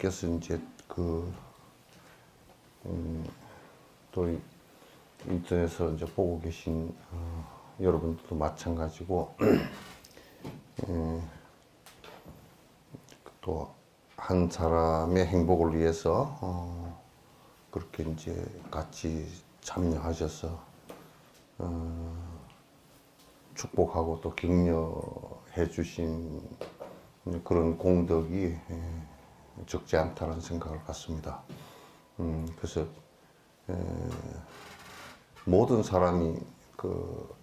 여러분께서 이제 또 인터넷에서 이제 보고 계신 여러분들도 마찬가지고 또 한 사람의 행복을 위해서 그렇게 이제 같이 참여하셔서 축복하고 또 격려해 주신 그런 공덕이 적지 않다는 생각을 갖습니다. 그래서 모든 사람이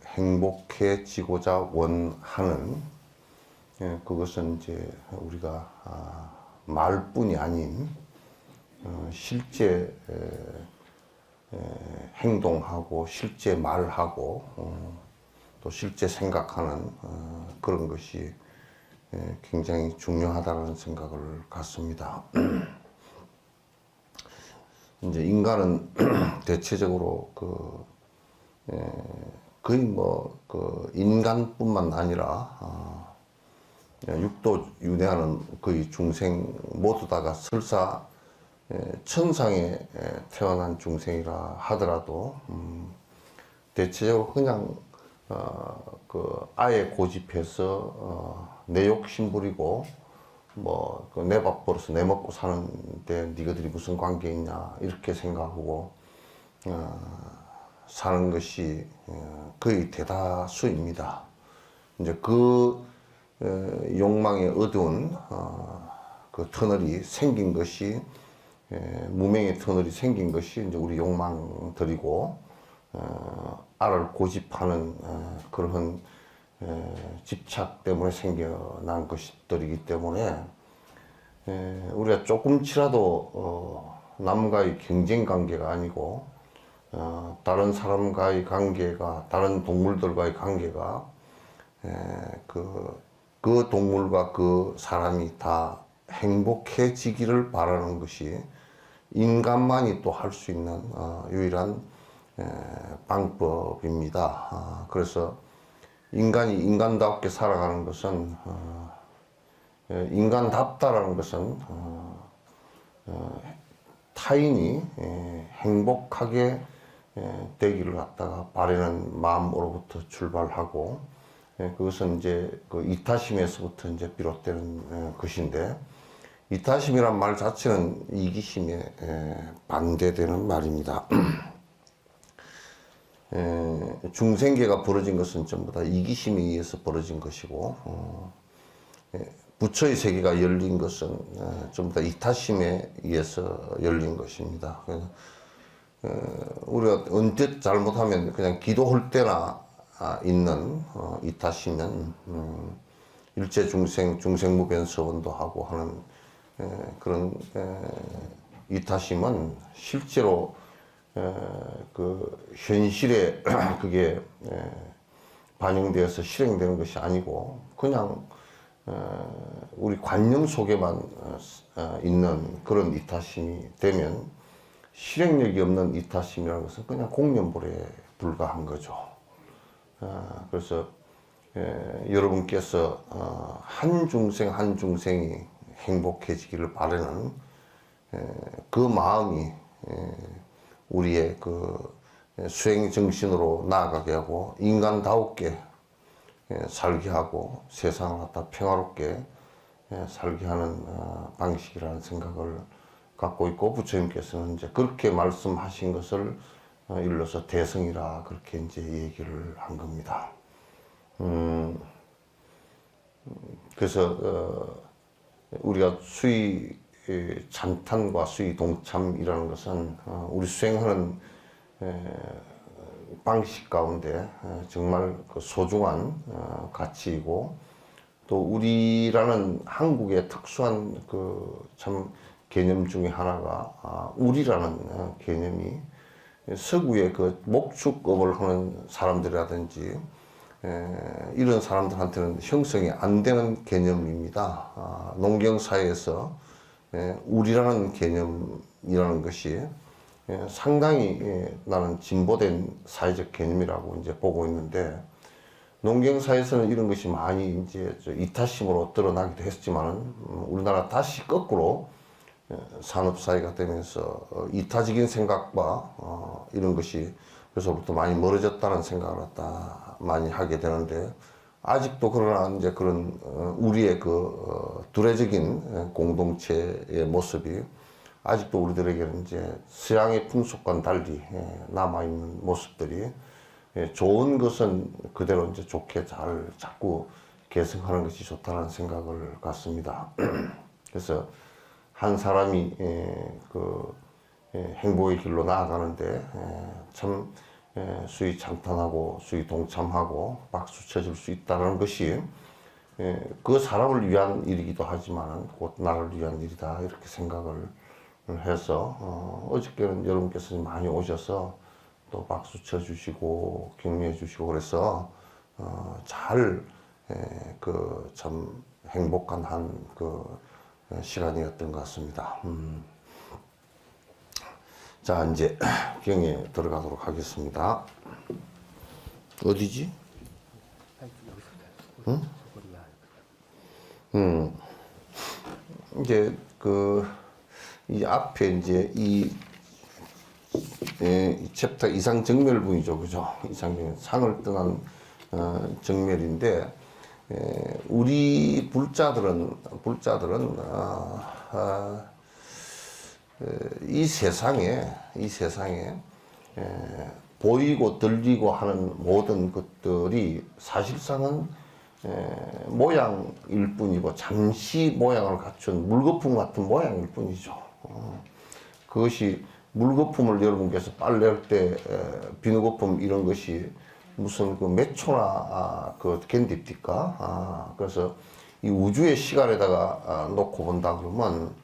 행복해지고자 원하는 그것은 이제 우리가 말뿐이 아닌 실제 행동하고 실제 말하고 또 실제 생각하는 그런 것이 굉장히 중요하다는 생각을 갖습니다. 이제 인간은 대체적으로 거의 인간뿐만 아니라 육도 윤회하는 거의 중생 모두 다가 설사 천상에 태어난 중생이라 하더라도 대체적으로 그냥 아예 고집해서 내 욕심 부리고 내 밥 벌어서 내 먹고 사는데 니가들이 무슨 관계 있냐 이렇게 생각하고 사는 것이 거의 대다수입니다. 이제 그 욕망의 어두운 그 터널이 생긴 것이 무명의 터널이 생긴 것이 이제 우리 욕망들이고 알을 고집하는 그런 집착 때문에 생겨난 것들이기 때문에 우리가 조금치라도 남과의 경쟁 관계가 아니고 다른 사람과의 관계가 다른 동물들과의 관계가 그 동물과 그 사람이 다 행복해지기를 바라는 것이 인간만이 또 할 수 있는 유일한 방법입니다. 그래서 인간이 인간답게 살아가는 것은 인간답다라는 것은 타인이 행복하게 되기를 갖다가 바라는 마음으로부터 출발하고 그것은 이제 이타심에서부터 이제 비롯되는 것인데 이타심이란 말 자체는 이기심에 반대되는 말입니다. 중생계가 벌어진 것은 전부 다 이기심에 의해서 벌어진 것이고 부처의 세계가 열린 것은 전부 다 이타심에 의해서 열린 것입니다. 그래서 우리가 언뜻 잘못하면 그냥 기도할 때나 있는 이타심은 일체 중생무변서원도 하고 하는 그런 이타심은 실제로 현실에 그게 반영되어서 실행되는 것이 아니고 그냥 우리 관념 속에만 있는 그런 이타심이 되면 실행력이 없는 이타심이라는 것은 그냥 공념불에 불과한 거죠. 그래서 여러분께서 한 중생 한 중생이 행복해지기를 바라는 그 마음이 우리의 수행 정신으로 나아가게 하고 인간다웠게 살게 하고 세상을 갖다 평화롭게 살게 하는 방식이라는 생각을 갖고 있고 부처님께서는 이제 그렇게 말씀하신 것을 일러서 대성이라 그렇게 이제 얘기를 한 겁니다. 그래서 우리가 수의 찬탄과 수의 동참이라는 것은 우리 수행하는 방식 가운데 정말 소중한 가치이고 또 우리라는 한국의 특수한 참 개념 중에 하나가 우리라는 개념이 서구의 목축업을 하는 사람들이라든지 이런 사람들한테는 형성이 안 되는 개념입니다. 농경사회에서 우리라는 개념이라는 것이 상당히 나는 진보된 사회적 개념이라고 이제 보고 있는데 농경사에서는 이런 것이 많이 이제 이타심으로 드러나기도 했지만 우리나라 다시 거꾸로 산업 사회가 되면서 이타적인 생각과 이런 것이 그래서부터 많이 멀어졌다는 생각을 갖다 많이 하게 되는데, 아직도 그러나 이제 그런 우리의 그 두레적인 공동체의 모습이 아직도 우리들에게는 이제 서양의 풍속과는 달리 남아있는 모습들이, 좋은 것은 그대로 이제 좋게 잘 자꾸 개성하는 것이 좋다는 생각을 갖습니다. 그래서 한 사람이 그 행복의 길로 나아가는데 참 수위 찬탄하고 수위 동참하고 박수 쳐줄 수 있다는 것이 그 사람을 위한 일이기도 하지만 곧 나를 위한 일이다, 이렇게 생각을 해서 어저께는 여러분께서 많이 오셔서 또 박수 쳐주시고 격려해 주시고 그래서 잘 그 참 행복한 그 시간이었던 것 같습니다. 자, 이제 경에 들어가도록 하겠습니다. 어디지? 응? 이제 이 앞에 이제 이 챕터 이상 정멸부이죠, 그죠? 이상 상을 떠난 정멸인데, 우리 불자들은 이 세상에 보이고 들리고 하는 모든 것들이 사실상은 모양일 뿐이고, 잠시 모양을 갖춘 물거품 같은 모양일 뿐이죠. 그것이 물거품을 여러분께서 빨래할 때 비누거품 이런 것이 무슨 그 몇 초나 그 견딥니까? 그래서 이 우주의 시간에다가 놓고 본다 그러면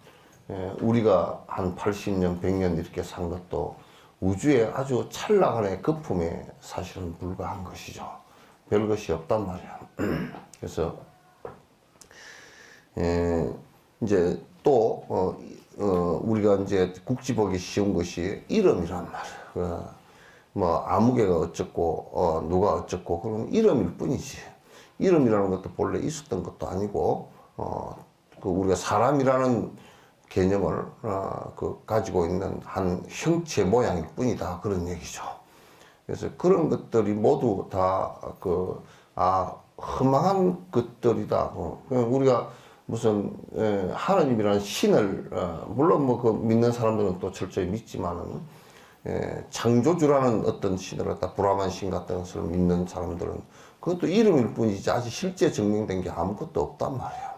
우리가 한 80년, 100년 이렇게 산 것도 우주의 아주 찰나간의 거품에 사실은 불과한 것이죠. 별 것이 없단 말이야. 그래서 이제 또 우리가 이제 국지보기 쉬운 것이 이름이란 말이야. 뭐 아무개가 어쩌고 누가 어쩌고 그런 이름일 뿐이지. 이름이라는 것도 본래 있었던 것도 아니고 그 우리가 사람이라는 개념을 가지고 있는 한 형체 모양일 뿐이다, 그런 얘기죠. 그래서 그런 것들이 모두 다 허망한 것들이다. 우리가 무슨 하나님이라는 신을 물론 뭐 그 믿는 사람들은 또 철저히 믿지만은 창조주라는 어떤 신을 갖다 브라만 신 같은 것을 믿는 사람들은 그것도 이름일 뿐이지 아직 실제 증명된 게 아무것도 없단 말이야.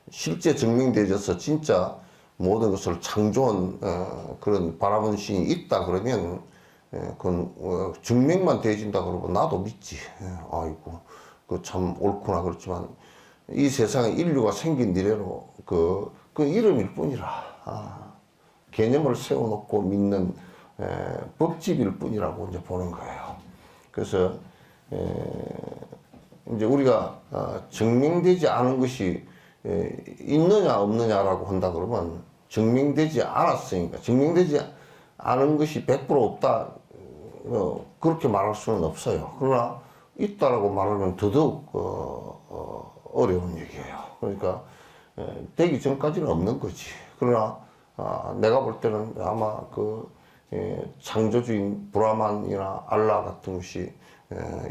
실제 증명되어서 진짜 모든 것을 창조한 그런 바라본 신이 있다 그러면 그건 증명만 되어진다 그러면 나도 믿지. 아이고 그 참 옳구나. 그렇지만 이 세상에 인류가 생긴 이래로 그 이름일 뿐이라 개념을 세워놓고 믿는 법집일 뿐이라고 이제 보는 거예요. 그래서 이제 우리가 증명되지 않은 것이 있느냐 없느냐라고 한다 그러면 증명되지 않았으니까, 증명되지 않은 것이 100% 없다 그렇게 말할 수는 없어요. 그러나 있다라고 말하면 더더욱 어려운 얘기예요. 그러니까 되기 전까지는 없는 거지. 그러나 내가 볼 때는 아마 창조주인 브라만이나 알라 같은 것이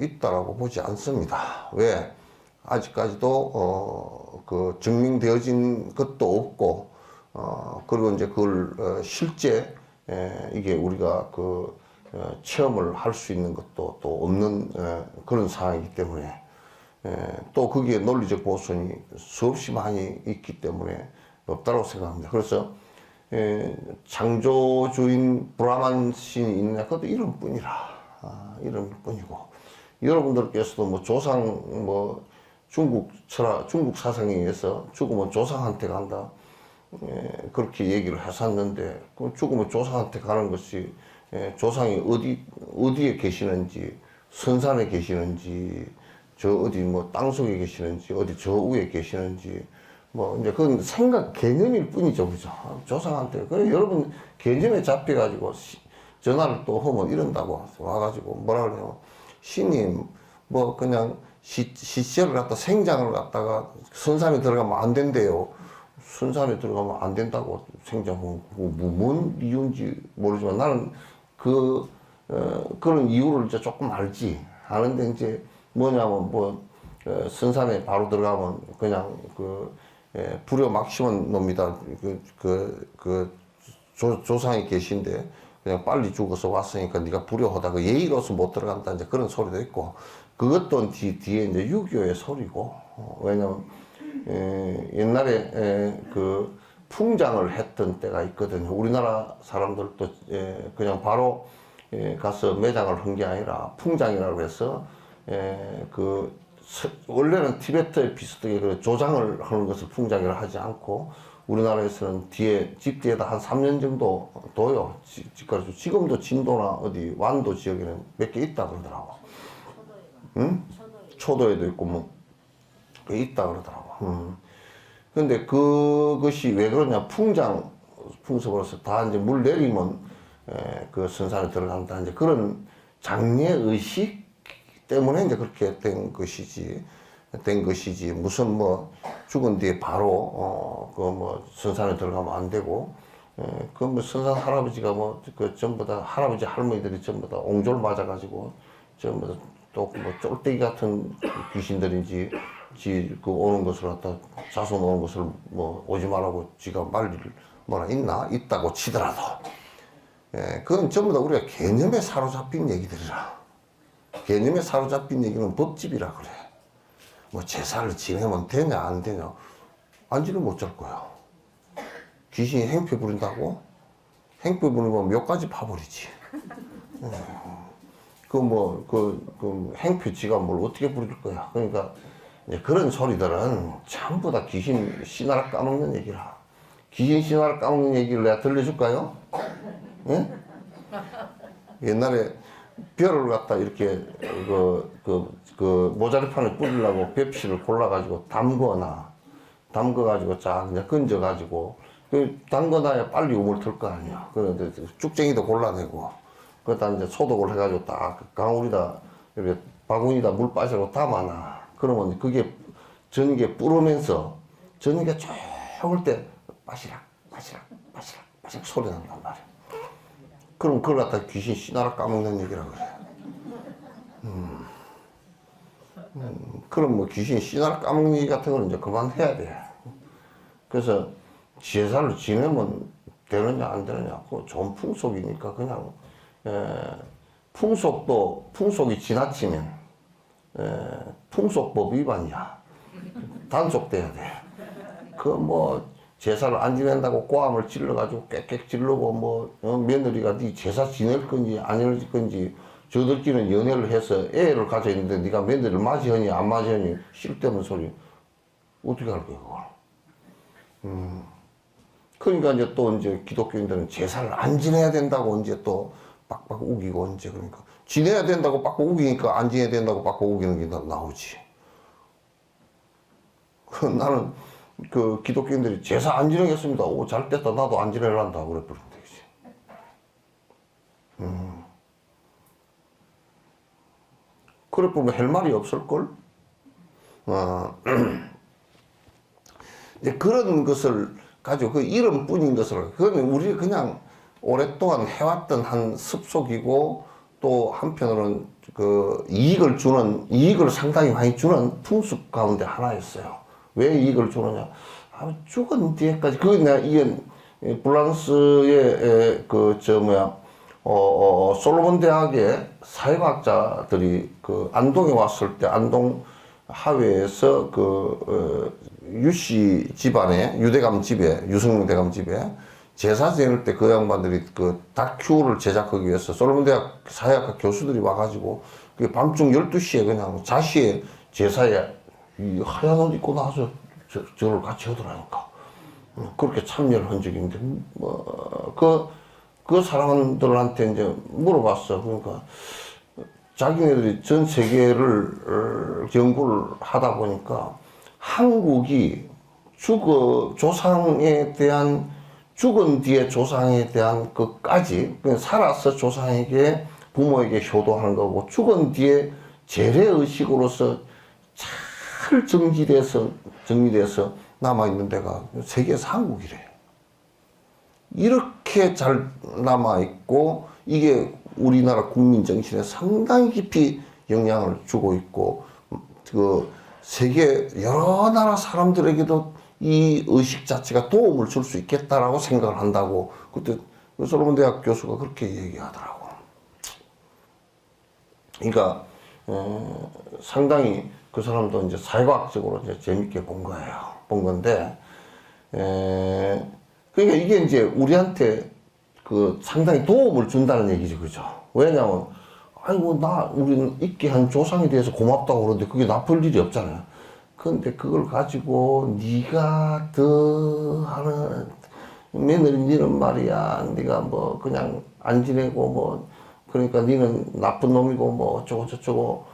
있다라고 보지 않습니다. 왜? 아직까지도 증명되어진 것도 없고 그리고 이제 그걸 실제 이게 우리가 체험을 할 수 있는 것도 또 없는 그런 상황이기 때문에 또 거기에 논리적 보선이 수없이 많이 있기 때문에 없다고 생각합니다. 그래서 창조주인 브라만 신이 있느냐, 그것도 이름뿐이라 이름일 뿐이고, 여러분들께서도 뭐 조상 뭐 중국 사상에 의해서 죽으면 조상한테 간다 그렇게 얘기를 했었는데, 그 죽으면 조상한테 가는 것이 조상이 어디에 계시는지, 선산에 계시는지, 저 어디 뭐 땅속에 계시는지, 어디 저 위에 계시는지, 뭐 이제 그건 생각 개념일 뿐이죠, 그죠? 조상한테 그래 여러분 개념에 잡혀가지고 전화를 또 하면 이런다고 와가지고 뭐라 그래요? 신님 뭐 그냥 시체를 갖다 생장을 갖다가 선산에 들어가면 안 된대요. 선산에 들어가면 안 된다고 생각하고 뭔 이유인지 모르지만 나는 그런 이유를 이제 조금 알지. 아는데 이제 뭐냐면 선산에 바로 들어가면 그냥 불효 막 심은 놈이다. 조상이 계신데 그냥 빨리 죽어서 왔으니까 네가 불효하다. 그 예의로서 못 들어간다. 이제 그런 소리도 있고. 그것도 뒤에 이제 유교의 소리고. 왜냐면 옛날에 풍장을 했던 때가 있거든요. 우리나라 사람들도 그냥 바로 가서 매장을 한 게 아니라 풍장이라고 해서 원래는 티베트에 비슷하게 조장을 하는 것을 풍장이라 하지 않고 우리나라에서는 집 뒤에다 한 3년 정도 둬요. 집가르쳐. 지금도 진도나 어디 완도 지역에는 몇 개 있다 그러더라고. 응? 초도에도 있고 뭐 있다 그러더라고. 근데 그것이 왜 그러냐? 풍습으로서 다 이제 물 내리면 그 선산에 들어간다. 이제 그런 장례 의식 때문에 이제 그렇게 된 것이지. 무슨 죽은 뒤에 바로 선산에 들어가면 안 되고 선산 할아버지가 전부 다 할아버지 할머니들이 전부 다 옹졸 맞아가지고 전부 다 또 쫄대기 같은 귀신들인지 오는 것을 갖다 자손 오는 것을 오지 말라고 지가 말릴 있다고 치더라도 그건 전부 다 우리가 개념에 사로잡힌 얘기들이라. 개념에 사로잡힌 얘기는 법집이라 그래. 제사를 지내면 되냐 안 되냐 안지는 못 잘 거야. 귀신이 행패 부린다고? 행패 부리면 몇 가지 파버리지. 행패 지가 뭘 어떻게 부릴 거야. 그러니까 그런 소리들은 전부 다 귀신 씨나라 까먹는 얘기라. 귀신 씨나라 까먹는 얘기를 내가 들려줄까요? 예? 옛날에 벼를 갖다 이렇게 모자리판에 뿌리려고 벽실을 골라가지고 담궈가지고 쫙 그냥 건져가지고 담궈놔야 빨리 우물 틀 거 아니야. 그런데 쭉쟁이도 골라내고 그러다 이제 소독을 해가지고 딱 강울이다 이렇게 바구니다 물 빠지고 담아놔. 그러면 그게 전기에 뿌르면서 전기가 쭉 올 때 빠시락 소리 난단 말이야. 그럼 그걸 갖다 귀신 씨나라 까먹는 얘기라 그래. 그럼 귀신 씨나라 까먹는 얘기 같은 거는 이제 그만해야 돼. 그래서 제사를 지내면 되느냐 안 되느냐 그거 좋은 풍속이니까 그냥 풍속이 지나치면 풍속법 위반이야. 단속돼야 돼. 제사를 안 지낸다고 꼬암을 찔러가지고 꽥꽥 찔르고 며느리가 네 제사 지낼 건지 안 지낼 건지 저들끼리는 연애를 해서 애를 가져 있는데 네가 며느리를 맞이하니 안 맞이하니 쓸데없는 소리 어떻게 할 거야 그걸. 그러니까 이제 또 기독교인들은 제사를 안 지내야 된다고 이제 또 빡빡 우기고 이제 그러니까 지내야 된다고 빡빡 우기니까 안 지내야 된다고 빡빡 우기는 게 나오지. 나는 기독교인들이 제사 안 지내겠습니다. 오, 잘 됐다. 나도 안 지내란다. 그래 버리면 되지. 그래 보면 할 말이 없을걸? 이제 그런 것을 가지고 이름뿐인 것을, 그건 우리 그냥 오랫동안 해왔던 한 습속이고 또 한편으로는 이익을 상당히 많이 주는 풍습 가운데 하나였어요. 왜 이익을 주느냐? 죽은 뒤에까지, 이게 프랑스의 솔로몬 대학의 사회과학자들이 안동에 왔을 때 안동 하회에서 유씨 집안에 유성룡 대감 집에 제사 지낼 때 그 양반들이 다큐를 제작하기 위해서 솔로몬 대학 사회학과 교수들이 와가지고 밤중 12시에 그냥 자시에 제사에 이 하얀 옷 입고 나와서 저를 같이 하더라니까. 그렇게 참여를 한 적이 있는데, 그 사람들한테 이제 물어봤어. 그러니까, 자기네들이 전 세계를 연구를 하다 보니까, 한국이 죽은 뒤에 조상에 대한 것까지, 그냥 살아서 조상에게, 부모에게 효도하는 거고, 죽은 뒤에 재래의식으로서 잘 정리돼서 남아있는 데가 세계에서 한국이래. 이렇게 잘 남아있고, 이게 우리나라 국민 정신에 상당히 깊이 영향을 주고 있고, 그 세계 여러 나라 사람들에게도 이 의식 자체가 도움을 줄 수 있겠다라고 생각을 한다고 그때 솔로몬 대학 교수가 그렇게 얘기하더라고. 그러니까 상당히 그 사람도 이제 사회과학적으로 이제 재밌게 본 거예요. 본 건데, 그러니까 이게 이제 우리한테 그 상당히 도움을 준다는 얘기죠, 그죠? 왜냐면 아이고 우리는 있게 한 조상에 대해서 고맙다고 그러는데 그게 나쁠 일이 없잖아요. 근데 그걸 가지고 네가 더 하는 며느리 니는 말이야, 네가 뭐 그냥 안 지내고 뭐 그러니까 니는 나쁜 놈이고 뭐 어쩌고 저쩌고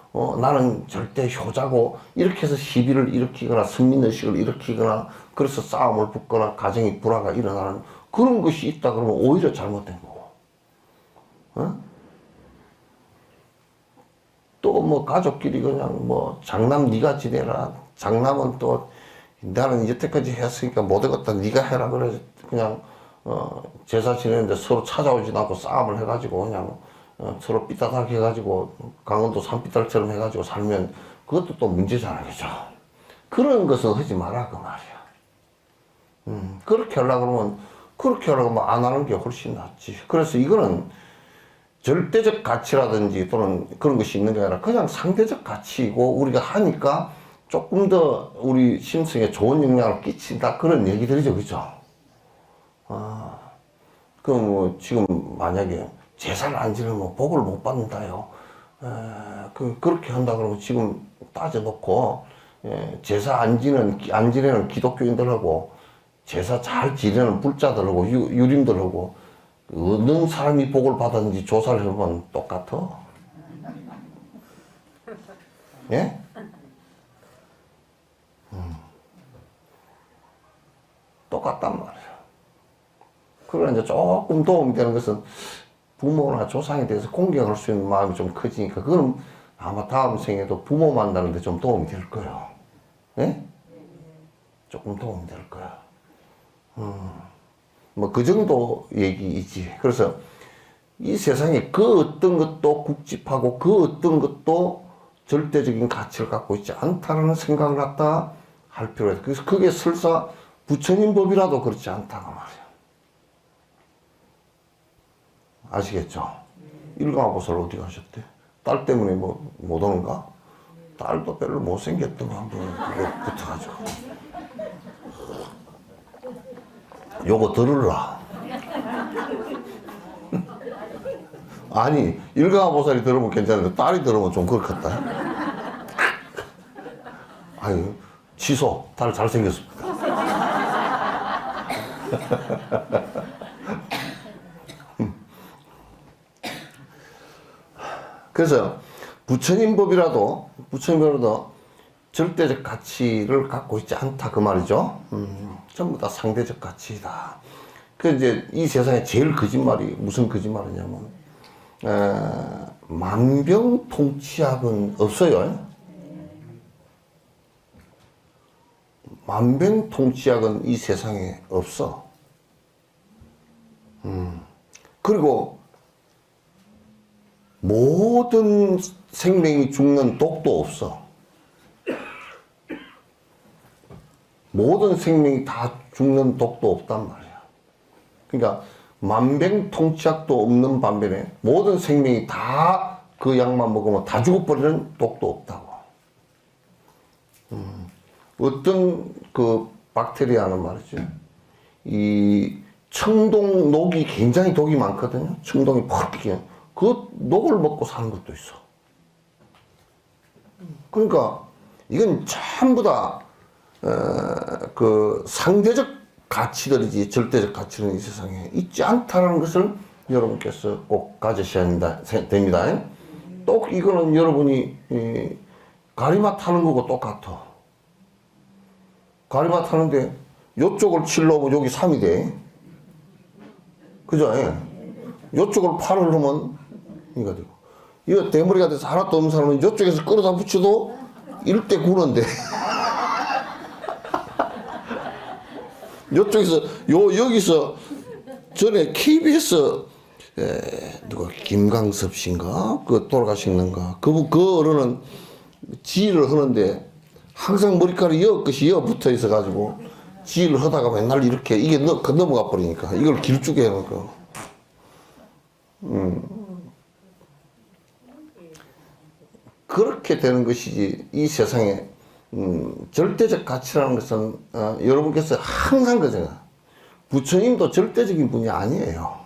나는 절대 효자고 이렇게 해서 시비를 일으키거나 선민의식을 일으키거나 그래서 싸움을 붙거나 가정이 불화가 일어나는 그런 것이 있다 그러면 오히려 잘못된 거고, 또 뭐 가족끼리 그냥 뭐 장남 네가 지내라, 장남은 또 나는 여태까지 했으니까 못하겠다 네가 해라 그래 그냥 제사 지내는데 서로 찾아오지 않고 싸움을 해가지고 그냥 서로 삐딱하게 해가지고 강원도 산비탈처럼 해가지고 살면 그것도 또 문제잖아, 그죠? 그런 것은 하지 마라 그 말이야. 그렇게 하려고 그러면 안 하는 게 훨씬 낫지. 그래서 이거는 절대적 가치라든지 또는 그런 것이 있는 게 아니라 그냥 상대적 가치이고 우리가 하니까 조금 더 우리 심성에 좋은 영향을 끼친다 그런 얘기들이죠, 그죠? 그럼 뭐 지금 만약에 제사를 안 지내면 복을 못 받는다요. 그렇게 한다 그러면 지금 따져놓고 제사 안 지내는 기독교인들하고 제사 잘 지내는 불자들하고 유림들하고 어느 사람이 복을 받았는지 조사를 해보면 똑같아. 예? 똑같단 말이야. 그러나 이제 조금 도움이 되는 것은 부모나 조상에 대해서 공경할 수 있는 마음이 좀 커지니까 그건 아마 다음 생에도 부모 만나는데 좀 도움이 될 거예요. 예? 조금 도움이 될 거야. 뭐 그 정도 얘기이지. 그래서 이 세상에 그 어떤 것도 국집하고 그 어떤 것도 절대적인 가치를 갖고 있지 않다라는 생각을 갖다 할 필요가 있다. 그래서 그게 설사 부처님 법이라도 그렇지 않다고 말이야. 아시겠죠? 일가보살 어디 가셨대? 딸 때문에 뭐 못 오는가? 딸도 별로 못생겼더만 뭐 그거 붙어가지고 요거 들을라. 아니 일가보살이 들으면 괜찮은데 딸이 들으면 좀 그렇겠다. 아니 취소. 딸 잘생겼습니다. 그래서 부처님 법이라도 절대적 가치를 갖고 있지 않다 그 말이죠. 전부 다 상대적 가치다. 그 이제 이 세상에 제일 거짓말이 무슨 거짓말이냐면 만병통치약은 없어요. 만병통치약은 이 세상에 없어. 그리고 모든 생명이 죽는 독도 없어. 모든 생명이 다 죽는 독도 없단 말이야. 그러니까 만병통치약도 없는 반면에 모든 생명이 다 그 약만 먹으면 다 죽어버리는 독도 없다고. 어떤 그 박테리아는 말이죠. 이 청동 녹이 굉장히 독이 많거든요. 청동이 퍽 그 녹을 먹고 사는 것도 있어. 그러니까 이건 전부 다 그 상대적 가치들이지 절대적 가치는 이 세상에 있지 않다는 것을 여러분께서 꼭 가지셔야 됩니다. 또 이거는 여러분이 가리마 타는 거고 똑같아. 가리마 타는데 요쪽을 칠러면 여기 3이 돼. 그죠? 요쪽을 8을 하면 이거 되고. 이거 대머리가 돼서 하나도 없는 사람은 요쪽에서 끌어다 붙여도 1대 9인데 요쪽에서 여기서 전에 KBS 누가 김강섭 씨인가 그 돌아가셨는가 그 어른은 지휘를 하는데 항상 머리카락이 끝이 붙어 있어 가지고 지휘를 하다가 맨날 이렇게 이게 넘어가 버리니까 이걸 길쭉게 해놓고 그렇게 되는 것이지 이 세상에 절대적 가치라는 것은 여러분께서 항상 그잖아. 부처님도 절대적인 분이 아니에요.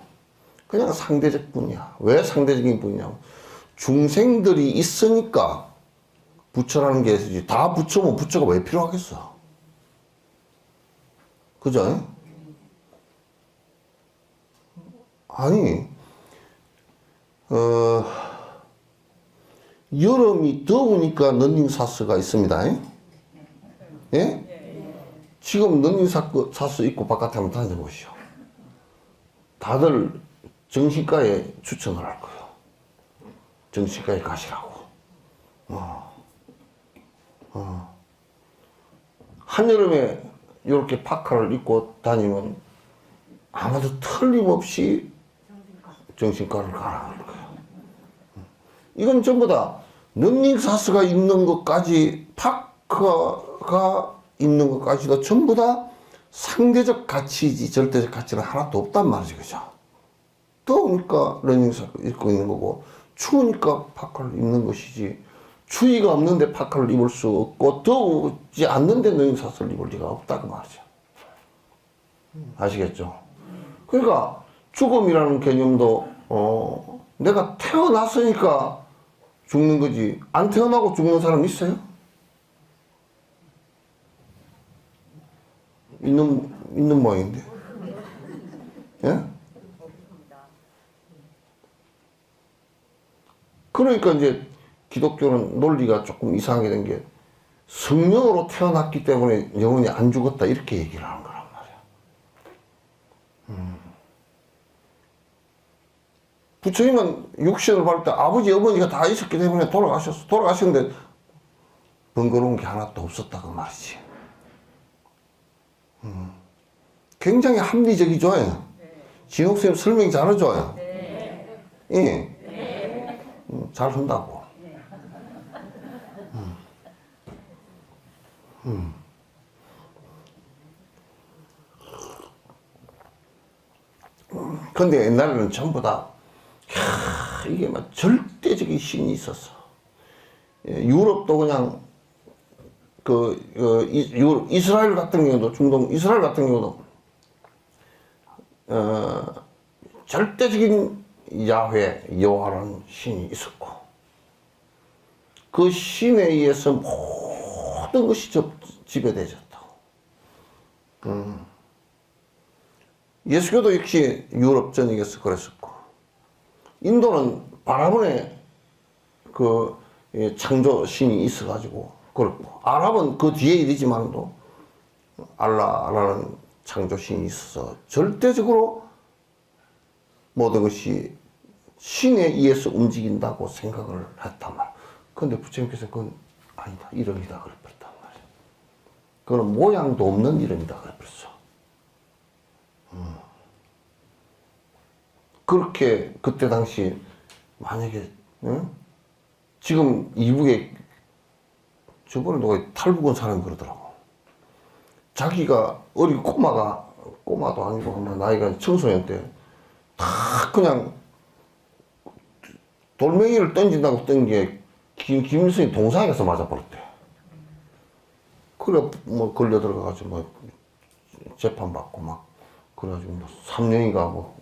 그냥 상대적 분이야. 왜 상대적인 분이냐면 중생들이 있으니까 부처라는 게 있지. 다 부처면 부처가 왜 필요하겠어? 그죠? 아니 여름이 더우니까 런닝사스가 있습니다. 예? 지금 런닝사스 입고 바깥에 한번 다녀보시오. 다들 정신과에 추천을 할 거예요. 정신과에 가시라고. 한여름에 이렇게 파카를 입고 다니면 아마도 틀림없이 정신과를 가라 할 거예요. 이건 전부 다 런닝사스가 있는 것까지 파카가 있는 것까지도 전부 다 상대적 가치이지 절대적 가치는 하나도 없단 말이지, 그죠? 더우니까 런닝사스 입고 있는 거고 추우니까 파카를 입는 것이지 추위가 없는데 파카를 입을 수 없고 더우지 않는데 런닝사스를 입을 리가 없다고 말이죠. 아시겠죠? 그러니까 죽음이라는 개념도 내가 태어났으니까 죽는 거지 안 태어나고 죽는 사람 있어요? 있는 모양인데. 예? 그러니까 이제 기독교는 논리가 조금 이상하게 된 게 성령으로 태어났기 때문에 영혼이 안 죽었다 이렇게 얘기를 하는 거란 말이야. 부처님은 육신을 받을 때 아버지 어머니가 다 있었기 때문에 돌아가셨는데 번거로운 게 하나도 없었다고 말이지. 굉장히 합리적이죠. 진옥쌤 설명 잘하죠. 예. 잘 한다고. 근데 옛날에는 전부 다 이게 막 절대적인 신이 있었어. 유럽도 그냥 이스라엘 같은 경우도 중동 이스라엘 같은 경우도 절대적인 야훼 여호와라는 신이 있었고 그 신에 의해서 모든 것이 지배되었다고. 예수교도 역시 유럽 전역에서 그랬었고 인도는 바라본에 그 창조 신이 있어가지고 그렇고 아랍은 그 뒤에 일이지만도 알라라는 창조 신이 있어서 절대적으로 모든 것이 신에 의해서 움직인다고 생각을 했단 말이야. 근데 부처님께서 그건 아니다 이름이다 그랬단 말이야. 그건 모양도 없는 이름이다 그랬어. 그렇게 그때 당시 만약에 지금 이북에 저번에 누가 탈북 온 사람이 그러더라고. 자기가 어린 꼬마도 아니고 나이가 청소년 때 다 그냥 돌멩이를 던진다고 던진 게 김일성이 동상에 가서 맞아버렸대. 그래 뭐 걸려 들어가가지고 뭐 재판 받고 막 그래가지고 뭐 3년인가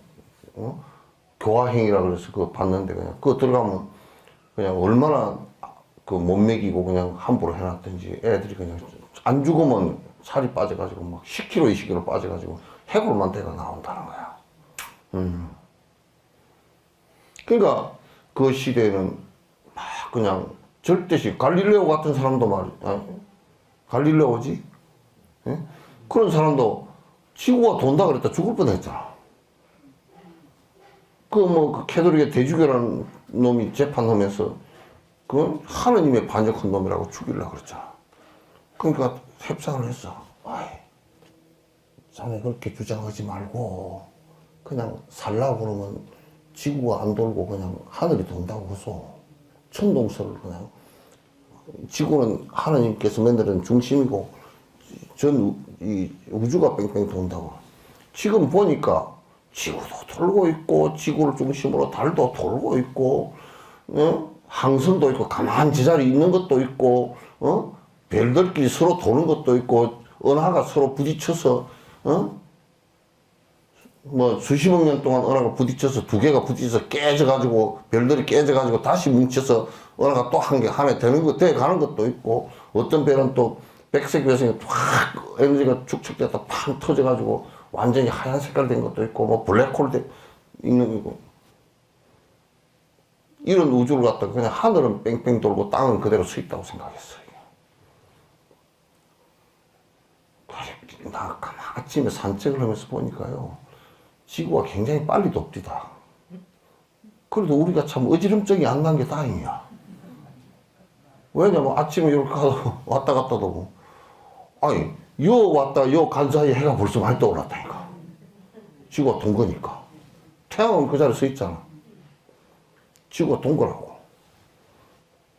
교화행위라 그래서 그거 봤는데 그냥 그거 들어가면 그냥 얼마나 그 못 먹이고 그냥 함부로 해놨든지 애들이 그냥 안 죽으면 살이 빠져가지고 막 10kg, 20kg 빠져가지고 해골만 돼가 나온다는 거야. 그러니까 그 시대에는 막 그냥 절대시 갈릴레오 같은 사람도 말이야. 갈릴레오지? 예? 그런 사람도 지구가 돈다 그랬다 죽을 뻔했잖아. 그 캐톨릭의 대주교라는 놈이 재판하면서 그건 하느님의 반역한 놈이라고 죽이려고 그랬잖아. 그러니까 협상을 했어. 아이, 자네 그렇게 주장하지 말고 그냥 살라고 그러면 지구가 안 돌고 그냥 하늘이 돈다고 해서 천동설을 그냥 지구는 하나님께서 만드는 중심이고 이 우주가 뺑뺑 돈다고. 지금 보니까 지구도 돌고 있고 지구를 중심으로 달도 돌고 있고 항성도 있고 가만 제자리 있는 것도 있고 별들끼리 서로 도는 것도 있고 은하가 서로 부딪혀서 뭐 수십억 년 동안 은하가 부딪혀서 두 개가 부딪혀서 깨져가지고 별들이 깨져가지고 다시 뭉쳐서 은하가 또 한 개 하나 되는 거 돼 가는 것도 있고 어떤 별은 또 백색 외성이 확 에너지가 축적됐다 팡 터져가지고 완전히 하얀 색깔 된 것도 있고 뭐 블랙홀 있는 거고 이런 우주를 갖다가 그냥 하늘은 뺑뺑 돌고 땅은 그대로 서 있다고 생각했어요. 나 아침에 산책을 하면서 보니까요 지구가 굉장히 빨리 돕디다. 그래도 우리가 참 어지럼증이 안 난 게 다행이야. 왜냐면 아침에 이렇게 왔다 갔다 하고 아니 요 왔다 요 간 사이에 해가 벌써 많이 떠올랐다니까. 지구가 돈 거니까. 태양은 그 자리에 서 있잖아. 지구가 돈 거라고.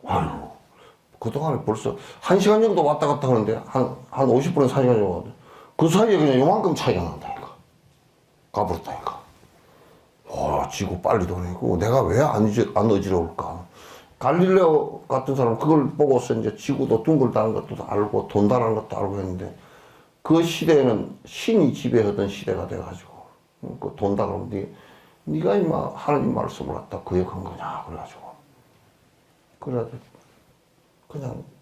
아유 그동안에 벌써 1시간 정도 왔다 갔다 하는데 한 50분에서 1시간 정도 왔는데 그 사이에 그냥 요만큼 차이가 난다니까. 가버렸다니까. 와 지구 빨리 도네고 내가 왜 안 어지러울까. 갈릴레오 같은 사람 그걸 보고서 이제 지구도 둥글다는 것도 알고 돈다는 것도 알고 했는데 그 시대에는 신이 지배하던 시대가 돼가지고 그 돈다 그러면 네가 임마 하나님 말씀을 갖다 거역한 거냐 그래가지고 그래가지고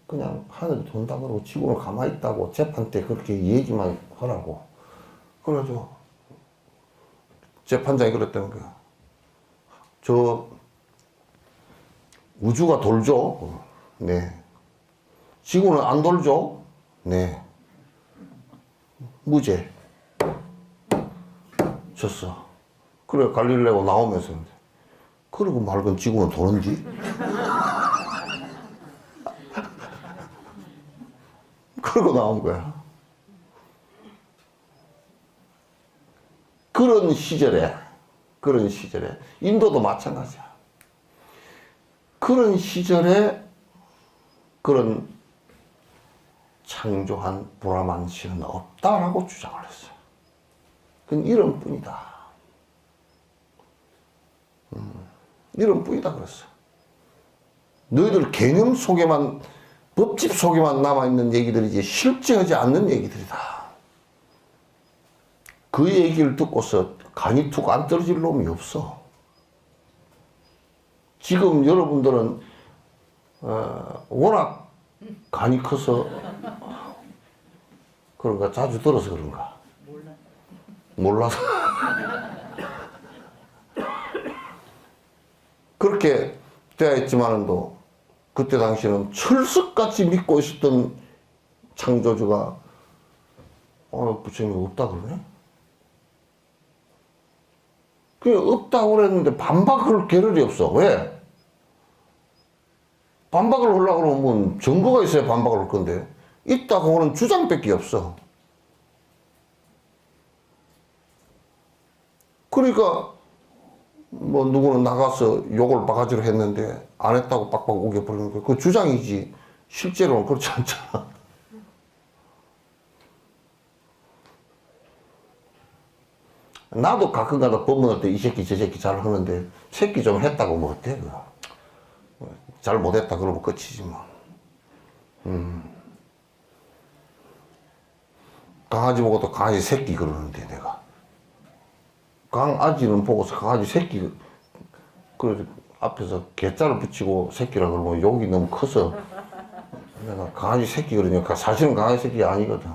그냥 하늘이 돈다 그러고 지구는 가만히 있다고 재판 때 그렇게 얘기만 하라고 그래가지고 재판장이 그랬다는 거야. 저 우주가 돌죠? 네. 지구는 안 돌죠? 네. 무죄. 졌어. 그래 갈릴레오 나오면서 그리고 맑은 지구는 도는지? 그러고 나온 거야. 그런 시절에 인도도 마찬가지야. 그런 시절에 그런 창조한 브라만 신은 없다라고 주장을 했어요. 그건 이름뿐이다. 이름뿐이다 그랬어요. 너희들 개념 속에만 법집 속에만 남아있는 얘기들이지 실제하지 않는 얘기들이다. 그 얘기를 듣고서 간이 툭 안 떨어질 놈이 없어. 지금 여러분들은 워낙 간이 커서 그런가 자주 들어서 그런가 몰라서 그렇게 되어 있지만도 그때 당시에는 철석같이 믿고 있었던 창조주가 부처님이 없다 그러네. 그게 없다고 그랬는데 반박할 겨를이 없어. 왜? 반박을 하려고 그러면 증거가 있어야 반박을 할 건데 있다고 하는 주장밖에 없어. 그러니까 뭐 누구는 나가서 욕을 바가지로 했는데 안 했다고 빡빡 우겨버리는 거야. 그 주장이지 실제로는 그렇지 않잖아. 나도 가끔가다 법문할 때 이 새끼 저 새끼 잘 하는데 새끼 좀 했다고 뭐 어때 그거. 잘 못했다 그러면 끝이지 뭐. 강아지 보고도 강아지 새끼 그러는데 내가 강아지는 보고서 강아지 새끼 그래 앞에서 개자를 붙이고 새끼라 그러면 욕이 너무 커서 내가 강아지 새끼 그러니까 사실은 강아지 새끼 아니거든.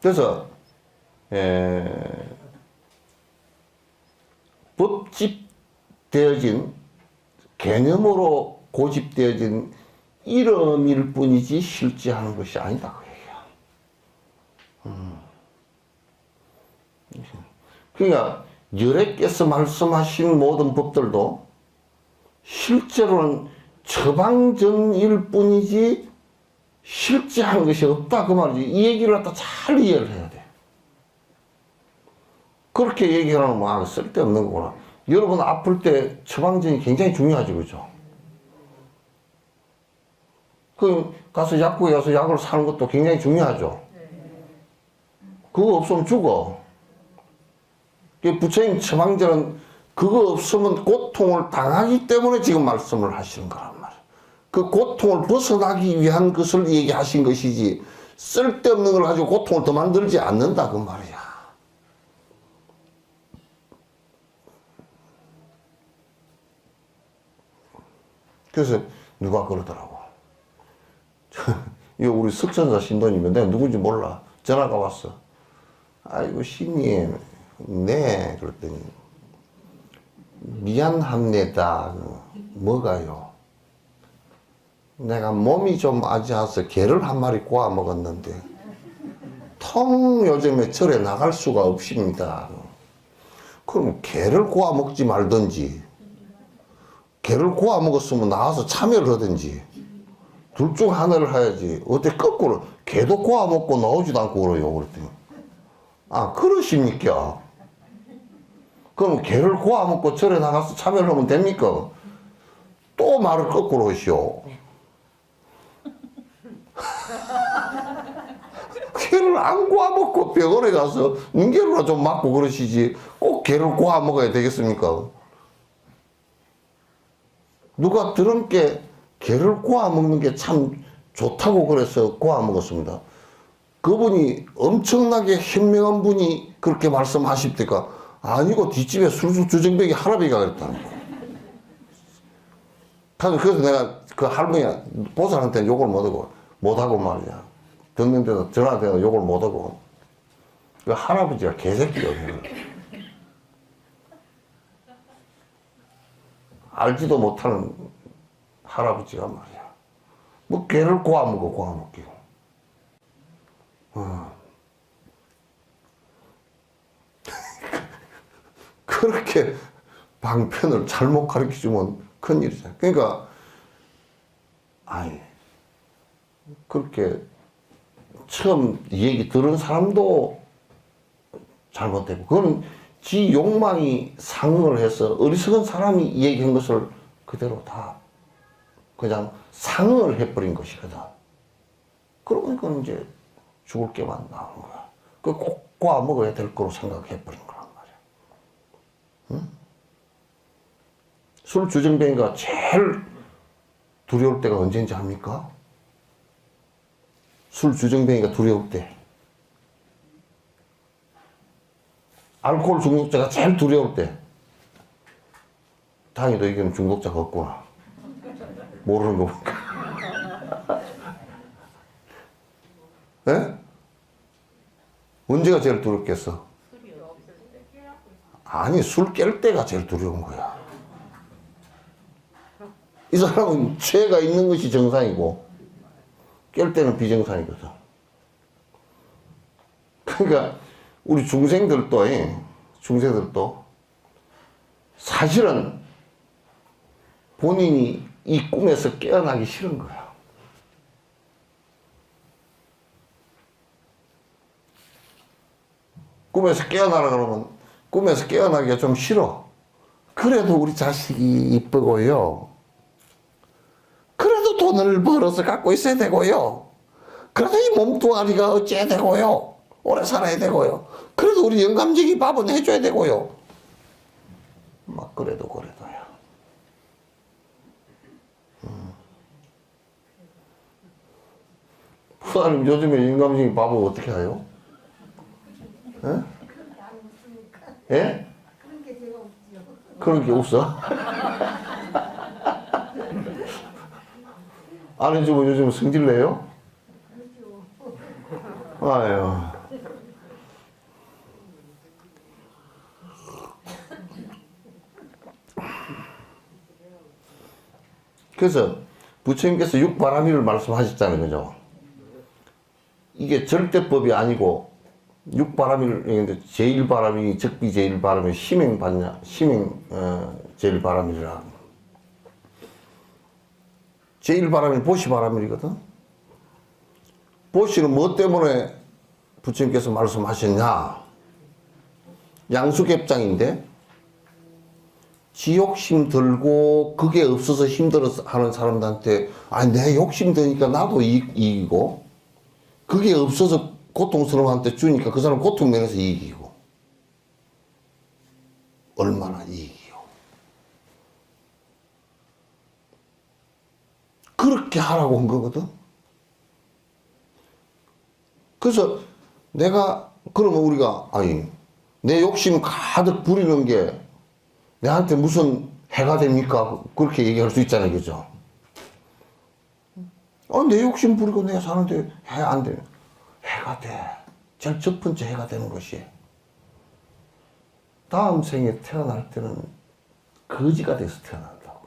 그래서 법집되어진 개념으로 고집되어진 이름일 뿐이지 실제 하는 것이 아니다 그 얘기야. 그러니까 열애께서 말씀하신 모든 법들도 실제로는 처방전일 뿐이지 실제 한 것이 없다 그 말이지. 이 얘기를 갖다 잘 이해를 해야 돼. 그렇게 얘기하면 뭐 쓸데없는 거구나. 여러분 아플 때 처방전이 굉장히 중요하죠, 그죠? 그 가서 약국에 가서 약을 사는 것도 굉장히 중요하죠. 그거 없으면 죽어. 부처님 처방전은 그거 없으면 고통을 당하기 때문에 지금 말씀을 하시는 거란 말이에요. 그 고통을 벗어나기 위한 것을 얘기하신 것이지 쓸데없는 걸 가지고 고통을 더 만들지 않는다 그 말이야. 그래서 누가 그러더라고. 이거 우리 석천사 신도님인데 내가 누군지 몰라. 전화가 왔어. 아이고 신님, 네 그랬더니 미안합니다. 뭐가요? 내가 몸이 좀 아지아서 개를 한 마리 구워 먹었는데 통 요즘에 절에 나갈 수가 없습니다. 그럼 개를 구워 먹지 말든지 개를 구워 먹었으면 나와서 참여를 하든지 둘 중 하나를 해야지. 어때 거꾸로 개도 구워 먹고 나오지도 않고 그래요. 그랬더니 아 그러십니까? 그럼 개를 구워 먹고 절에 나가서 참여를 하면 됩니까? 또 말을 거꾸로 하시오. 개를 안 구워 먹고 병원에 가서 뭉게루나 좀 맞고 그러시지 꼭 개를 구워 먹어야 되겠습니까? 누가 들은 게 개를 구워 먹는 게 참 좋다고 그래서 구워 먹었습니다. 그분이 엄청나게 현명한 분이 그렇게 말씀하십니까? 아니고 뒷집에 술주정뱅이 할아버지가 그랬다는 거예요. 그래서 내가 그 할머니 보살한테 욕을 못하고 말이야. 듣는데도 전화대도 욕을 못하고 그 할아버지가 개새끼예요. 알지도 못하는 할아버지가 말이야. 뭐 개를 구워 먹기고. 그렇게 방편을 잘못 가르쳐주면 큰일이잖아. 그러니까 아니 그렇게 처음 얘기 들은 사람도 잘못되고 그건 지 욕망이 상응을 해서 어리석은 사람이 얘기한 것을 그대로 다 그냥 상응을 해버린 것이거든. 그러니까 이제 죽을 게만 나오는 거야. 그 꼭 구워 먹어야 될 거로 생각해버린 거란 말이야. 응? 술 주정뱅이가 제일 두려울 때가 언제인지 압니까? 술 주정뱅이가 두려울 때. 알코올 중독자가 제일 두려울 때. 다행히도 이건 중독자가 없구나. 모르는 거 보니까. 예? 언제가 제일 두렵겠어? 아니, 술 깰 때가 제일 두려운 거야. 이 사람은 죄가 있는 것이 정상이고, 깰 때는 비정상이거든. 그러니까, 우리 중생들도 사실은 본인이 이 꿈에서 깨어나기 싫은 거야. 꿈에서 깨어나라 그러면 꿈에서 깨어나기가 좀 싫어. 그래도 우리 자식이 이쁘고요. 그래도 돈을 벌어서 갖고 있어야 되고요. 그래도 이 몸뚱아리가 어째야 되고요. 오래 살아야 되고요. 그래도 우리 영감쟁이 밥은 해줘야 되고요. 막 그래도야. 부사님 요즘에 영감쟁이 밥을 어떻게 해요? 예? 예? 그런 게 제가 없죠. 그런 게 없어? 안 해주면 요즘 성질내요? 그렇죠. 아유. 그래서 부처님께서 육바라밀을 말씀하셨잖아요, 그죠? 이게 절대법이 아니고 육바라밀, 제일바라밀이 적비제일바라밀, 심행제일바라밀이라. 제1바람이 보시바람이거든. 보시는 뭐 때문에 부처님께서 말씀하셨냐? 양수ገብ장인데 지 욕심 들고 그게 없어서 힘들어서 하는 사람들한테 아니 내 욕심 드니까 나도 이기고 그게 없어서 고통스러워한테 주니까 그 사람 고통 면에서 이기고 얼마나 이기요. 그렇게 하라고 한 거거든. 그래서 내가 그러면 우리가 아니 내 욕심 가득 부리는 게 내한테 무슨 해가 됩니까? 그렇게 얘기할 수 있잖아요, 그죠? 내 욕심 부리고 내가 사는데 해 안 돼. 해가 돼. 제일 첫 번째 해가 되는 것이 다음 생에 태어날 때는 거지가 돼서 태어난다고.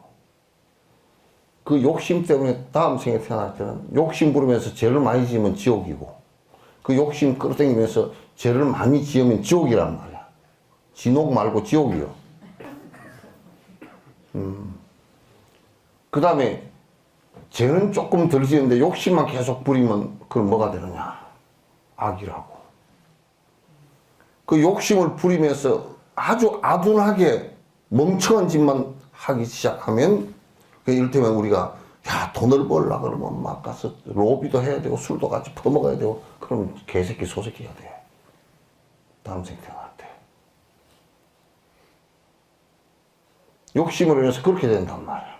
그 욕심 때문에 다음 생에 태어날 때는 욕심 부리면서 죄를 많이 지으면 지옥이고 그 욕심 끌어당기면서 죄를 많이 지으면 지옥이란 말이야. 진옥 말고 지옥이요. 그 다음에 죄는 조금 덜 지는데 욕심만 계속 부리면 그럼 뭐가 되느냐? 악이라고. 그 욕심을 부리면서 아주 아둔하게 멍청한 짓만 하기 시작하면 그 이를테면 우리가 야 돈을 벌라 그러면 막 가서 로비도 해야 되고 술도 같이 퍼먹어야 되고 그러면 개새끼 소새끼가 돼. 다음 생 태어날 때. 욕심을 인해서 그렇게 된단 말이야.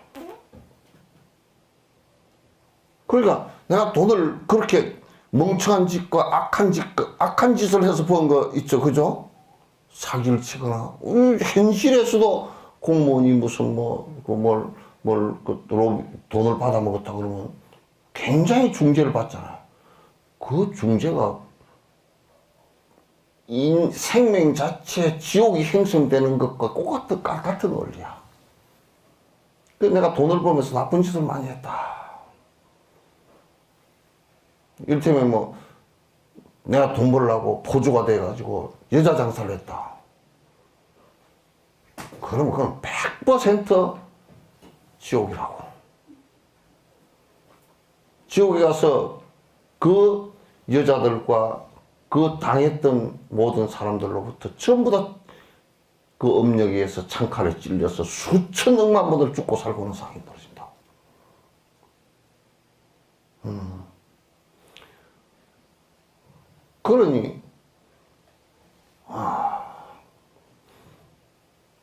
그러니까 내가 돈을 그렇게 멍청한 짓과 악한 짓을 해서 번 거 있죠. 그죠? 사기를 치거나, 현실에서도 공무원이 무슨 돈을 받아먹었다 그러면 굉장히 중죄를 받잖아요. 그 중죄가 생명 자체 지옥이 형성되는 것과 같은 원리야. 그래서 내가 돈을 벌면서 나쁜 짓을 많이 했다. 이를테면 내가 돈 벌려고 포주가 돼가지고 여자 장사를 했다. 그러면 그건 100% 지옥이라고. 지옥에 가서 그 여자들과 그 당했던 모든 사람들로부터 전부 다 그 업력에 의해서 창칼에 찔려서 수천억만 번을 죽고 살고 있는 상황이 벌어진다. 그러니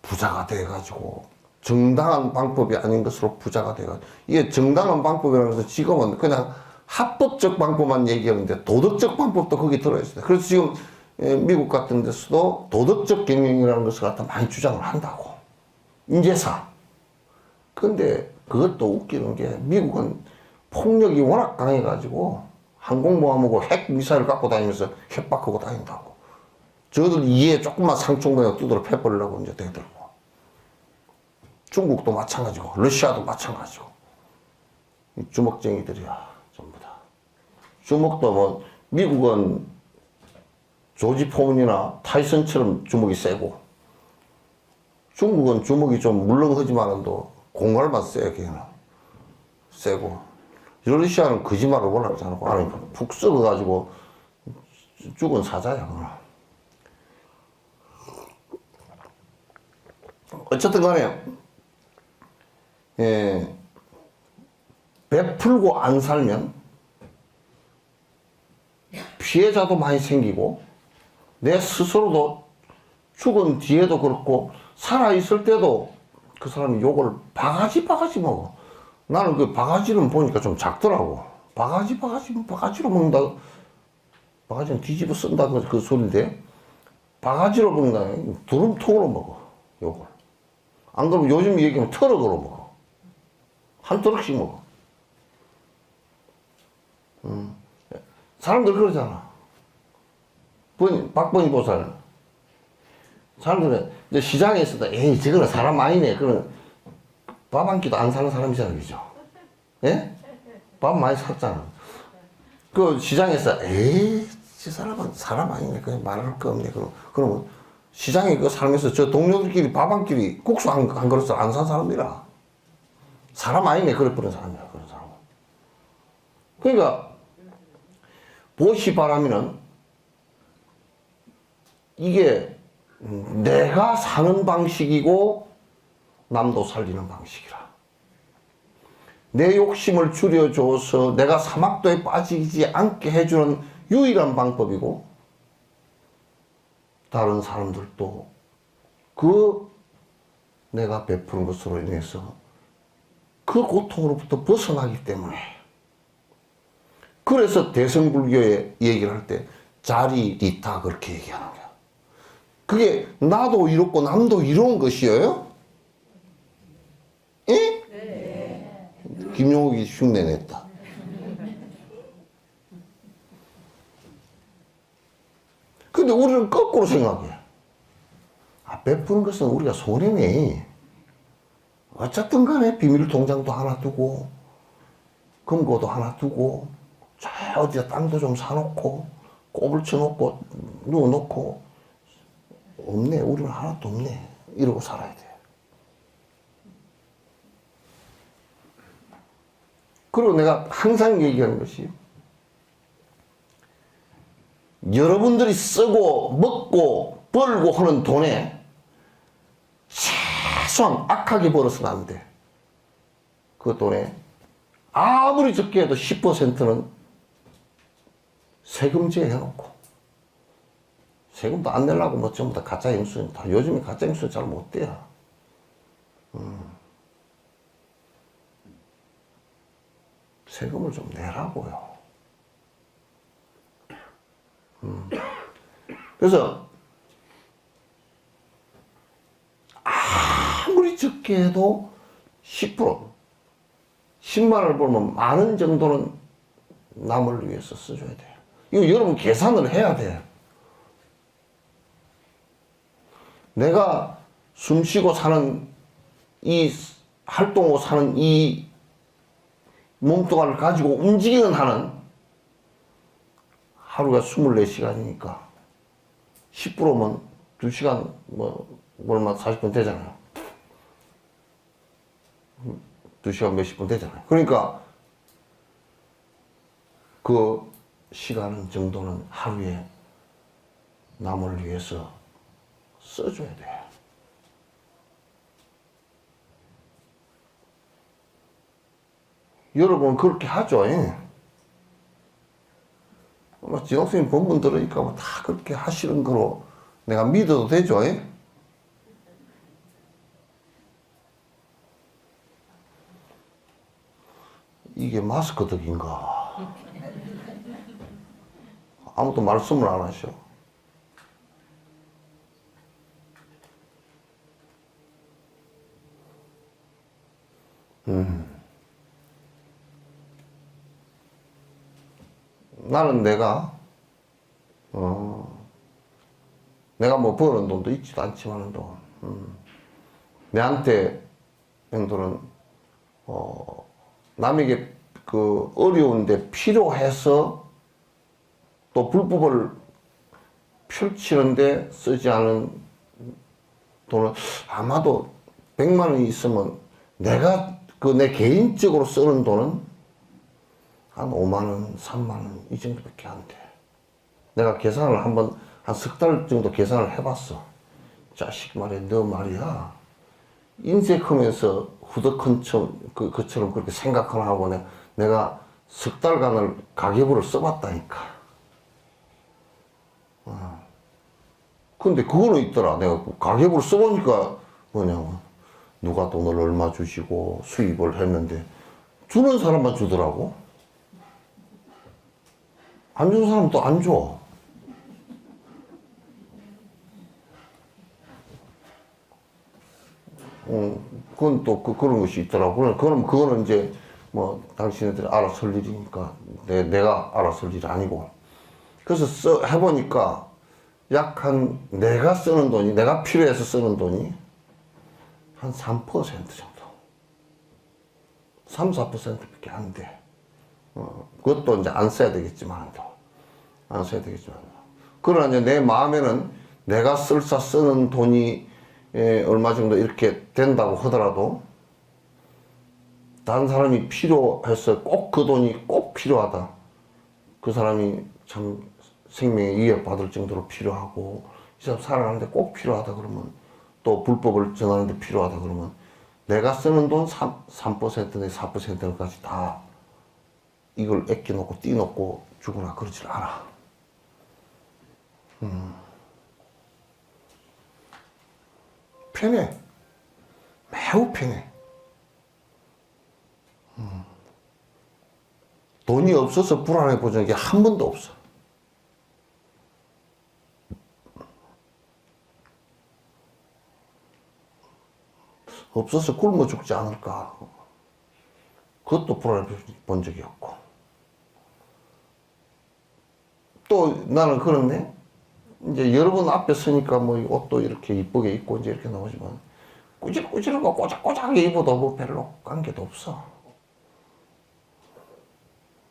부자가 돼가지고 정당한 방법이 아닌 것으로 부자가 돼가지고 이게 정당한 방법이라고 해서 지금은 그냥 합법적 방법만 얘기하는데 도덕적 방법도 거기 들어있어요. 그래서 지금 미국 같은 데서도 도덕적 경영이라는 것을 갖다 많이 주장을 한다고. 인재사. 근데 그것도 웃기는 게 미국은 폭력이 워낙 강해가지고 항공모함하고 핵 미사일 갖고 다니면서 협박하고 다닌다고. 저들 이에 조금만 상충 그냥 두드려 패버리려고 이제 되더라고. 중국도 마찬가지고, 러시아도 마찬가지고. 주먹쟁이들이야, 전부 다. 주먹도 미국은 조지 포먼이나 타이슨처럼 주먹이 세고, 중국은 주먹이 좀 물렁하지만도 공갈만 세, 걔는. 세고. 러시아는 거짓말을 원하지 않고, 안에 푹 썩어가지고 죽은 사자야, 그거는. 어쨌든 간에, 베풀고 안 살면 피해자도 많이 생기고, 내 스스로도 죽은 뒤에도 그렇고, 살아있을 때도 그 사람이 욕을 바가지 먹어. 나는 그 바가지를 보니까 좀 작더라고. 바가지로 먹는다. 바가지는 뒤집어 쓴다 그 소리인데, 바가지로 먹는다. 두름통으로 먹어, 욕을. 안 그러면 요즘 얘기하면 트럭으로 먹어. 한 트럭씩 먹어. 사람들 그러잖아. 박본희 보살. 사람들은 이제 시장에서도 에이 저거는 사람 아니네. 그런 밥 한 끼도 안 사는 사람이잖아, 그죠? 예? 밥 많이 샀잖아. 그 시장에서 에이 저 사람은 사람 아니네. 그냥 말할 거 없네. 그러면 시장에 그 살면서 저 동료들끼리 밥 한 끼리 국수 한 그릇을 안 산 사람이라 사람 아니네. 그래 버린 사람이야, 그런 사람은. 그러니까 보시 바람이는 이게 내가 사는 방식이고 남도 살리는 방식이라. 내 욕심을 줄여줘서 내가 사막도에 빠지지 않게 해주는 유일한 방법이고, 다른 사람들도 그 내가 베푸는 것으로 인해서 그 고통으로부터 벗어나기 때문에. 그래서 대성불교의 얘기를 할 때 자리리타 그렇게 얘기하는 거야. 그게 나도 이롭고 남도 이로운 것이에요? 예? 네. 김용욱이 흉내 냈다. 근데 우리는 거꾸로 생각해. 베푸는 것은 우리가 손해네. 어쨌든 간에 비밀 통장도 하나 두고, 금고도 하나 두고, 저 어디다 땅도 좀 사놓고, 꼽을 쳐놓고, 누워놓고, 없네. 우리는 하나도 없네. 이러고 살아야 돼. 그리고 내가 항상 얘기하는 것이, 여러분들이 쓰고, 먹고, 벌고 하는 돈에 최소한 악하게 벌어서는 안 돼. 그 돈에 아무리 적게 해도 10%는 세금제 해놓고, 세금도 안 내려고 뭐 전부 다 가짜 영수증, 다 요즘에 가짜 영수증 잘 못 돼요. 세금을 좀 내라고요. 그래서 아무리 적게 해도 10%, 10만 원을 벌면 만 원 정도는 남을 위해서 써줘야 돼요. 이거 여러분 계산을 해야 돼요. 내가 숨 쉬고 사는 이 활동하고 사는 이 몸뚱아리를 가지고 움직이는 한은 하루가 24시간이니까 10%면 2시간 얼마 40분 되잖아요. 2시간 몇십 분 되잖아요. 그러니까 그 시간 정도는 하루에 남을 위해서 써줘야 돼요. 여러분 그렇게 하죠. 지동생님 본문 들으니까 다 그렇게 하시는 거로 내가 믿어도 되죠. 이게 마스크 덕인가? 아무도 말씀을 안 하셔. 나는 내가 뭐 버는 돈도 있지도 않지만 내한테 형들은 남에게 그 어려운데 필요해서 또 불법을 펼치는데 쓰지 않은 돈은 아마도 100만 원이 있으면 내가 내 개인적으로 쓰는 돈은 한 5만 원, 3만 원 이 정도밖에 안 돼. 내가 계산을 한 석 달 정도 계산을 해봤어. 자식 말이야, 너 말이야. 인색하면서 그처럼 그렇게 생각하나 하고 내가 석 달간을 가계부를 써봤다니까. 근데 그거는 있더라. 내가 가계부를 써보니까 뭐냐면 누가 돈을 얼마 주시고 수입을 했는데 주는 사람만 주더라고. 안 주는 사람은 또 안 줘. 그건 또 그런 것이 있더라고. 그거는 이제 뭐 당신들이 알아서 할 일이니까 내가 알아서 할 일이 아니고. 그래서 해보니까 내가 쓰는 돈이, 내가 필요해서 쓰는 돈이 한 3% 정도. 3, 4%밖에 안 돼. 그것도 이제 안 써야 되겠지만. 그러나 이제 내 마음에는 내가 쓰는 돈이 얼마 정도 이렇게 된다고 하더라도 다른 사람이 필요해서 꼭 그 돈이 꼭 필요하다. 그 사람이 참 생명에 위협받을 정도로 필요하고 이 사람 살아가는데 꼭 필요하다 그러면 또 불법을 전하는데 필요하다 그러면 내가 쓰는 돈 3%내 4%까지 다 이걸 아껴놓고 띄놓고 주거나 그러질 않아. 편해. 매우 편해. 돈이 없어서 불안해 보는 게 한 번도 없어. 없어서 굶어 죽지 않을까. 그것도 불안해 본 적이 없고. 또 나는 그런데 이제 여러분 앞에 서니까 뭐 옷도 이렇게 이쁘게 입고 이제 이렇게 나오지만 꾸질꾸질하고 꼬작꼬작하게 입어도 뭐 별로 관계도 없어.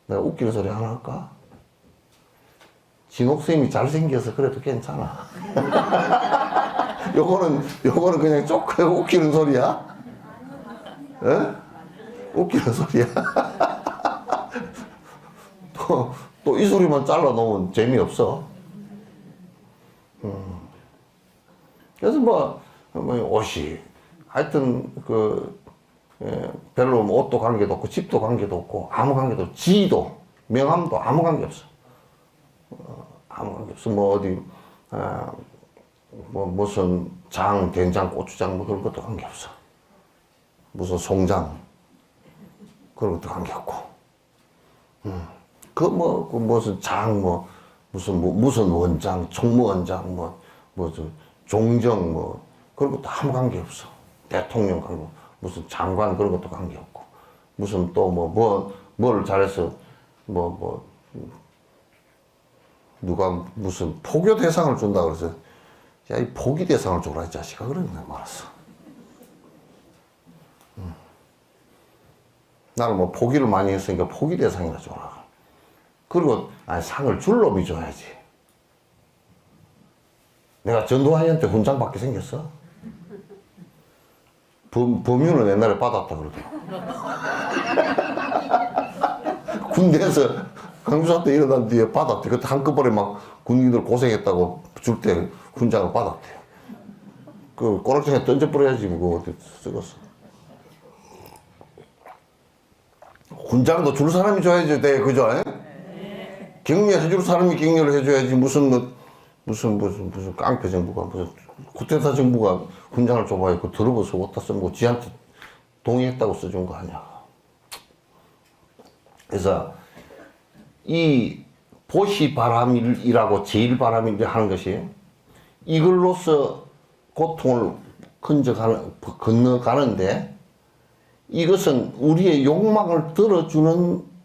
내가 웃기는 소리 하나 할까? 진옥쌤이 잘생겨서 그래도 괜찮아. 요거는 그냥 조금 웃기는 소리야? 에? 웃기는 소리야? 또 이 소리만 잘라놓으면 재미없어. 그래서 뭐 옷이 하여튼 별로 뭐 옷도 관계도 없고 집도 관계도 없고 아무 관계도 없고 지위도 명함도 아무 관계 없어. 아무 관계 없어. 뭐 어디 뭐 무슨 장, 된장, 고추장 뭐 그런 것도 관계 없어. 무슨 송장 그런 것도 관계 없고. 그 무슨 장 무슨 원장, 총무원장 무슨 종정 그런 것도 아무 관계 없어. 대통령 관계 무슨 장관 그런 것도 관계 없고 무슨 또 뭘 잘해서 누가 무슨 포교 대상을 준다 그래서 야, 이 포기 대상을 줘라 이 자식아 그런 날 말았어. 나는 뭐 포기를 많이 했으니까 포기 대상이나 줘라. 그리고 상을 줄 놈이 줘야지. 내가 전두환이한테 훈장 받게 생겼어. 범유는 옛날에 받았다 그러더라고. 군대에서 강주사 때 일어난 뒤에 받았대. 그때 한꺼번에 막 군인들 고생했다고 줄 때 훈장을 받았대. 그 꼬락장에 던져버려야지 뭐 어디 쓰겠어. 훈장도 줄 사람이 줘야지 돼, 그죠? 격려해줄 사람이 격려를 해줘야지 무슨 깡패 정부가 무슨 쿠데타 정부가 훈장을 줘봐야 그 더러워서 어디다 써먹고 지한테 동의했다고 써준 거 아니야. 그래서 이 보시바람일이라고 제일바람일 하는 것이 이걸로써 고통을 건너가는데 이것은 우리의 욕망을 들어주는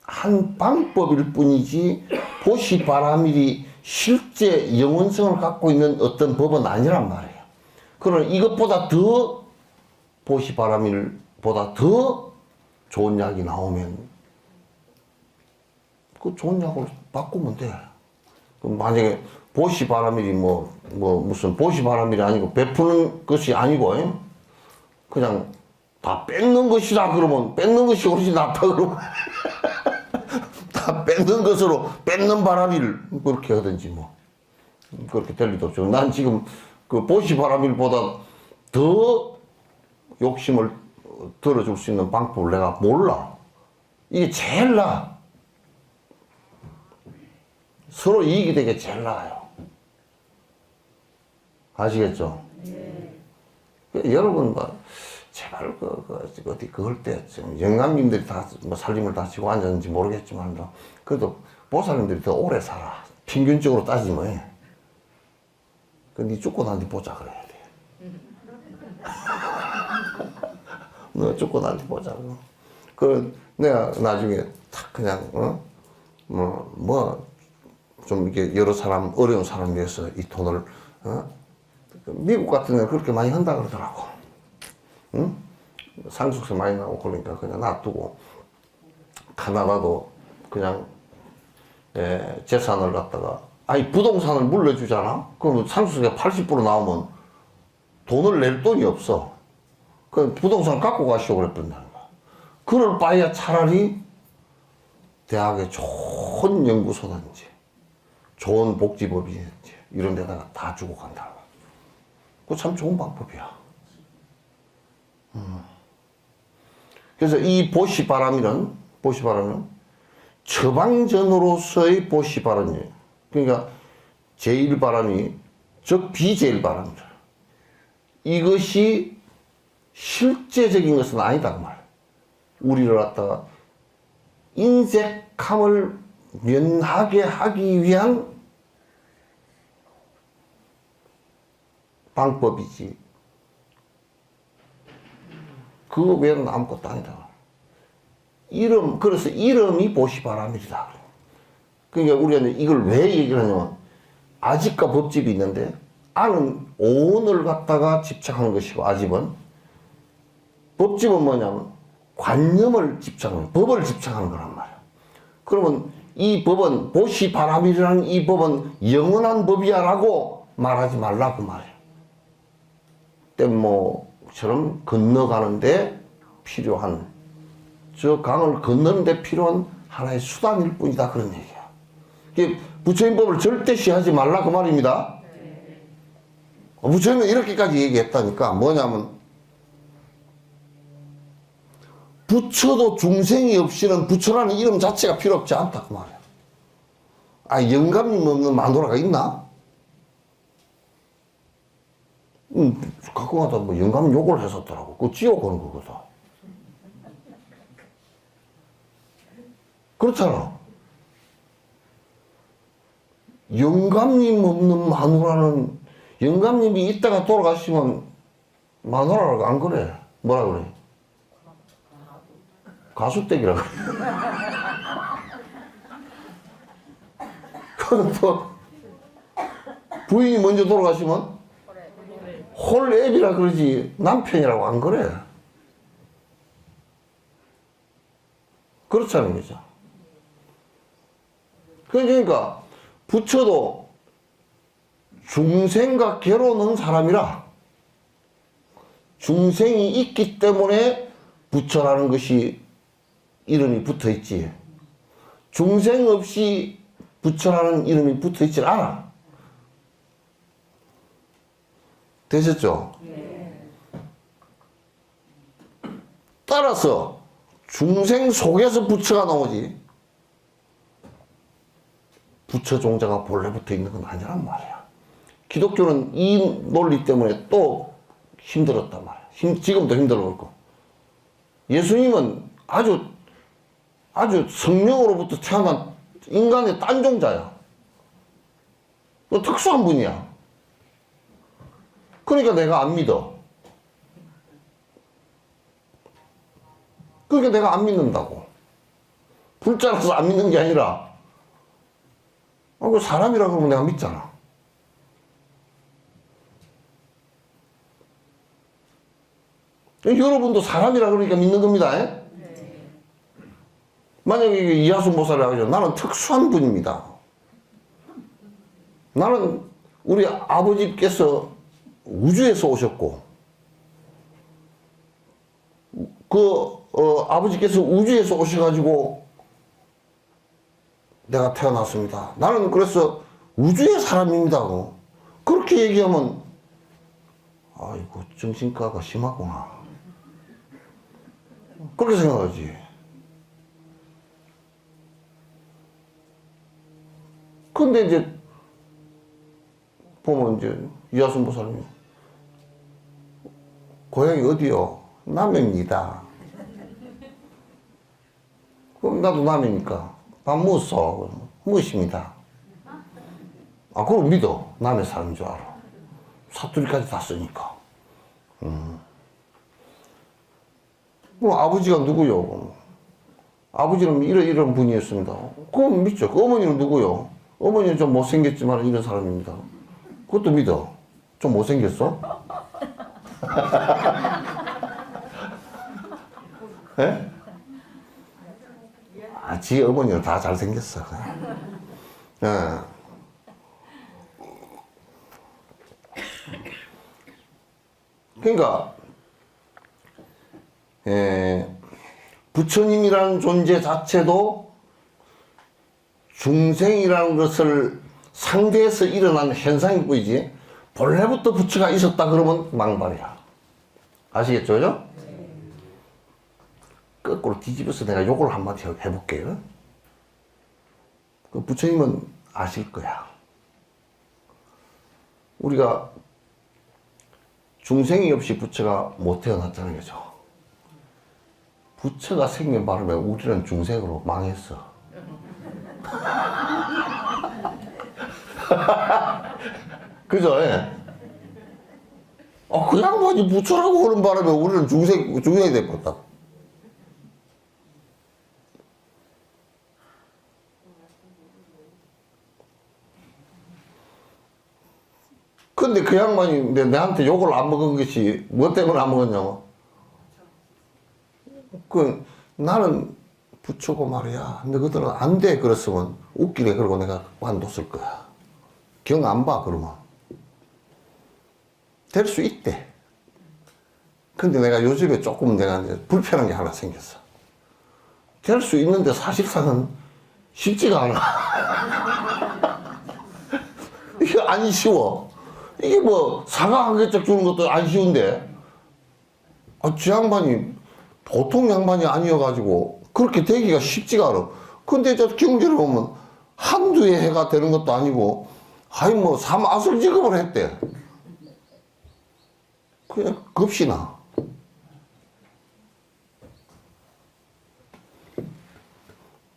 한 방법일 뿐이지 보시바라밀이 실제 영원성을 갖고 있는 어떤 법은 아니란 말이에요. 그러나 이것보다 더 보시바라밀보다 더 좋은 약이 나오면 그 좋은 약으로 바꾸면 돼. 그럼 만약에 보시바라밀이 무슨 보시바라밀이 아니고 베푸는 것이 아니고 그냥 다 뺏는 것이다 그러면 뺏는 것이 훨씬 낫다 그러면 다 뺏는 것으로 뺏는 바람일 그렇게 하든지 그렇게 될 리도 없죠. 난 지금 그 보시바라밀보다 더 욕심을 들어줄 수 있는 방법을 내가 몰라. 이게 제일 나아. 서로 이익이 되게 제일 나아요. 아시겠죠? 네. 여러분 제발 어디 그럴 때 영감님들이 다 살림을 다 지고 앉았는지 모르겠지만 그래도 보살님들이 더 오래 살아. 평균적으로 따지면. 네 죽고 난 뒤 보자 그래야 돼. 너 죽고 난 뒤 보자. 내가 나중에 탁 그냥 좀 이렇게 여러 사람 어려운 사람 위해서 이 돈을 미국 같은 데는 그렇게 많이 한다 그러더라고. 응? 상속세 많이 나오고 그러니까 그냥 놔두고 가나다도 그냥 재산을 갖다가 부동산을 물려주잖아. 그럼 상속세가 80% 나오면 돈을 낼 돈이 없어. 그 부동산 갖고 가시오 그랬단다. 그럴 바에야 차라리 대학에 좋은 연구소든지 좋은 복지법이든지 이런 데다가 다 주고 간다. 그거 참 좋은 방법이야. 그래서 이 보시바람이는 처방전으로서의 보시바람이에요. 그러니까 제1바람이 즉 비제1바람이다. 이것이 실제적인 것은 아니다 그 말. 우리를 갖다가 인색함을 면하게 하기 위한 방법이지. 그거 외에는 아무것도 아니다. 그래서 이름이 보시바람이다. 그러니까 우리가 이걸 왜 얘기를 하냐면, 아집과 법집이 있는데, 아는 오온을 갖다가 집착하는 것이고, 아집은. 법집은 뭐냐면, 관념을 집착하는, 법을 집착하는 거란 말이야. 그러면 이 법은, 보시바람이라는 이 법은 영원한 법이야 라고 말하지 말라고 말이야. 땜모처럼 건너가는데 필요한, 저 강을 건너는데 필요한 하나의 수단일 뿐이다 그런 얘기야. 이게 부처님 법을 절대 시하지 말라 그 말입니다. 부처님은 이렇게까지 얘기했다니까. 뭐냐면 부처도 중생이 없이는 부처라는 이름 자체가 필요 없지 않다 그 말이야. 아, 영감님 없는 마누라가 있나? 갖고 가다 뭐 영감 욕을 했었더라고. 그거 지옥 오는 거거든. 그렇잖아. 영감님 없는 마누라는, 영감님이 있다가 돌아가시면 마누라라고 안 그래. 뭐라 그래? 가수댁이라 그래. 그럼 또 부인이 먼저 돌아가시면 홀애비라 그러지 남편이라고 안 그래. 그렇다는 거죠. 그러니까 부처도 중생과 괴로운 사람이라, 중생이 있기 때문에 부처라는 것이 이름이 붙어있지, 중생 없이 부처라는 이름이 붙어있지 않아. 되셨죠? 네. 따라서 중생 속에서 부처가 나오지, 부처 종자가 본래 붙어 있는 건 아니란 말이야. 기독교는 이 논리 때문에 또 힘들었단 말이야. 지금도 힘들었고. 예수님은 아주 성령으로부터 태어난 인간의 딴 종자야. 또 특수한 분이야. 그러니까 내가 안 믿어. 그러니까 내가 안 믿는다고. 불자라서 안 믿는 게 아니라, 그 사람이라 그러면 내가 믿잖아. 여러분도 사람이라 그러니까 믿는 겁니다. 네. 만약에 이하순 보살이 하죠. 나는 특수한 분입니다. 나는 우리 아버지께서 우주에서 오셨고, 아버지께서 우주에서 오셔가지고 내가 태어났습니다. 나는 그래서 우주의 사람입니다. 그렇게 얘기하면, 아이고, 정신과가 심하구나. 그렇게 생각하지. 근데 이제, 보면 이제, 이하순 보살님이, 고향이 어디요? 남해입니다. 그럼 나도 남해니까. 밥 먹었어? 먹었습니다. 아, 그럼 믿어. 남의 사람인 줄 알아. 사투리까지 다 쓰니까. 그럼 아버지가 누구요? 아버지는 이런 분이었습니다. 그럼 믿죠. 그 어머니는 누구요? 어머니는 좀 못생겼지만 이런 사람입니다. 그것도 믿어. 좀 못생겼어? 예? 지 어머니는 다 잘생겼어. 예. 그러니까, 부처님이라는 존재 자체도 중생이라는 것을 상대해서 일어난 현상일 뿐이지 본래부터 부처가 있었다 그러면 망발이야. 아시겠죠? 그죠? 거꾸로 뒤집어서 내가 요걸 한마디 해볼게요. 그 부처님은 아실 거야. 우리가 중생이 없이 부처가 못 태어났다는 거죠. 부처가 생긴 바람에 우리는 중생으로 망했어. 그죠? 예. 그 양반이 부처라고 하는 바람에 우리는 중생이 됐겠다. 근데 그 양반이 내한테 욕을 안 먹은 것이 뭐 때문에 안 먹었냐고. 나는 부처고 말이야. 너희들은 안 돼. 그랬으면 웃기네. 그러고 내가 관뒀을 거야. 경 안 봐. 그러면. 될 수 있대. 근데 내가 요즘에 조금 내가 이제 불편한 게 하나 생겼어. 될 수 있는데 사실상은 쉽지가 않아. 이게 안 쉬워. 이게 뭐 사과 한 개씩 주는 것도 안 쉬운데 저 양반이 보통 양반이 아니어가지고 그렇게 되기가 쉽지가 않아. 근데 저 경제를 보면 한두 해가 되는 것도 아니고 뭐 삼아슬 지급을 했대. 그냥 겁시나.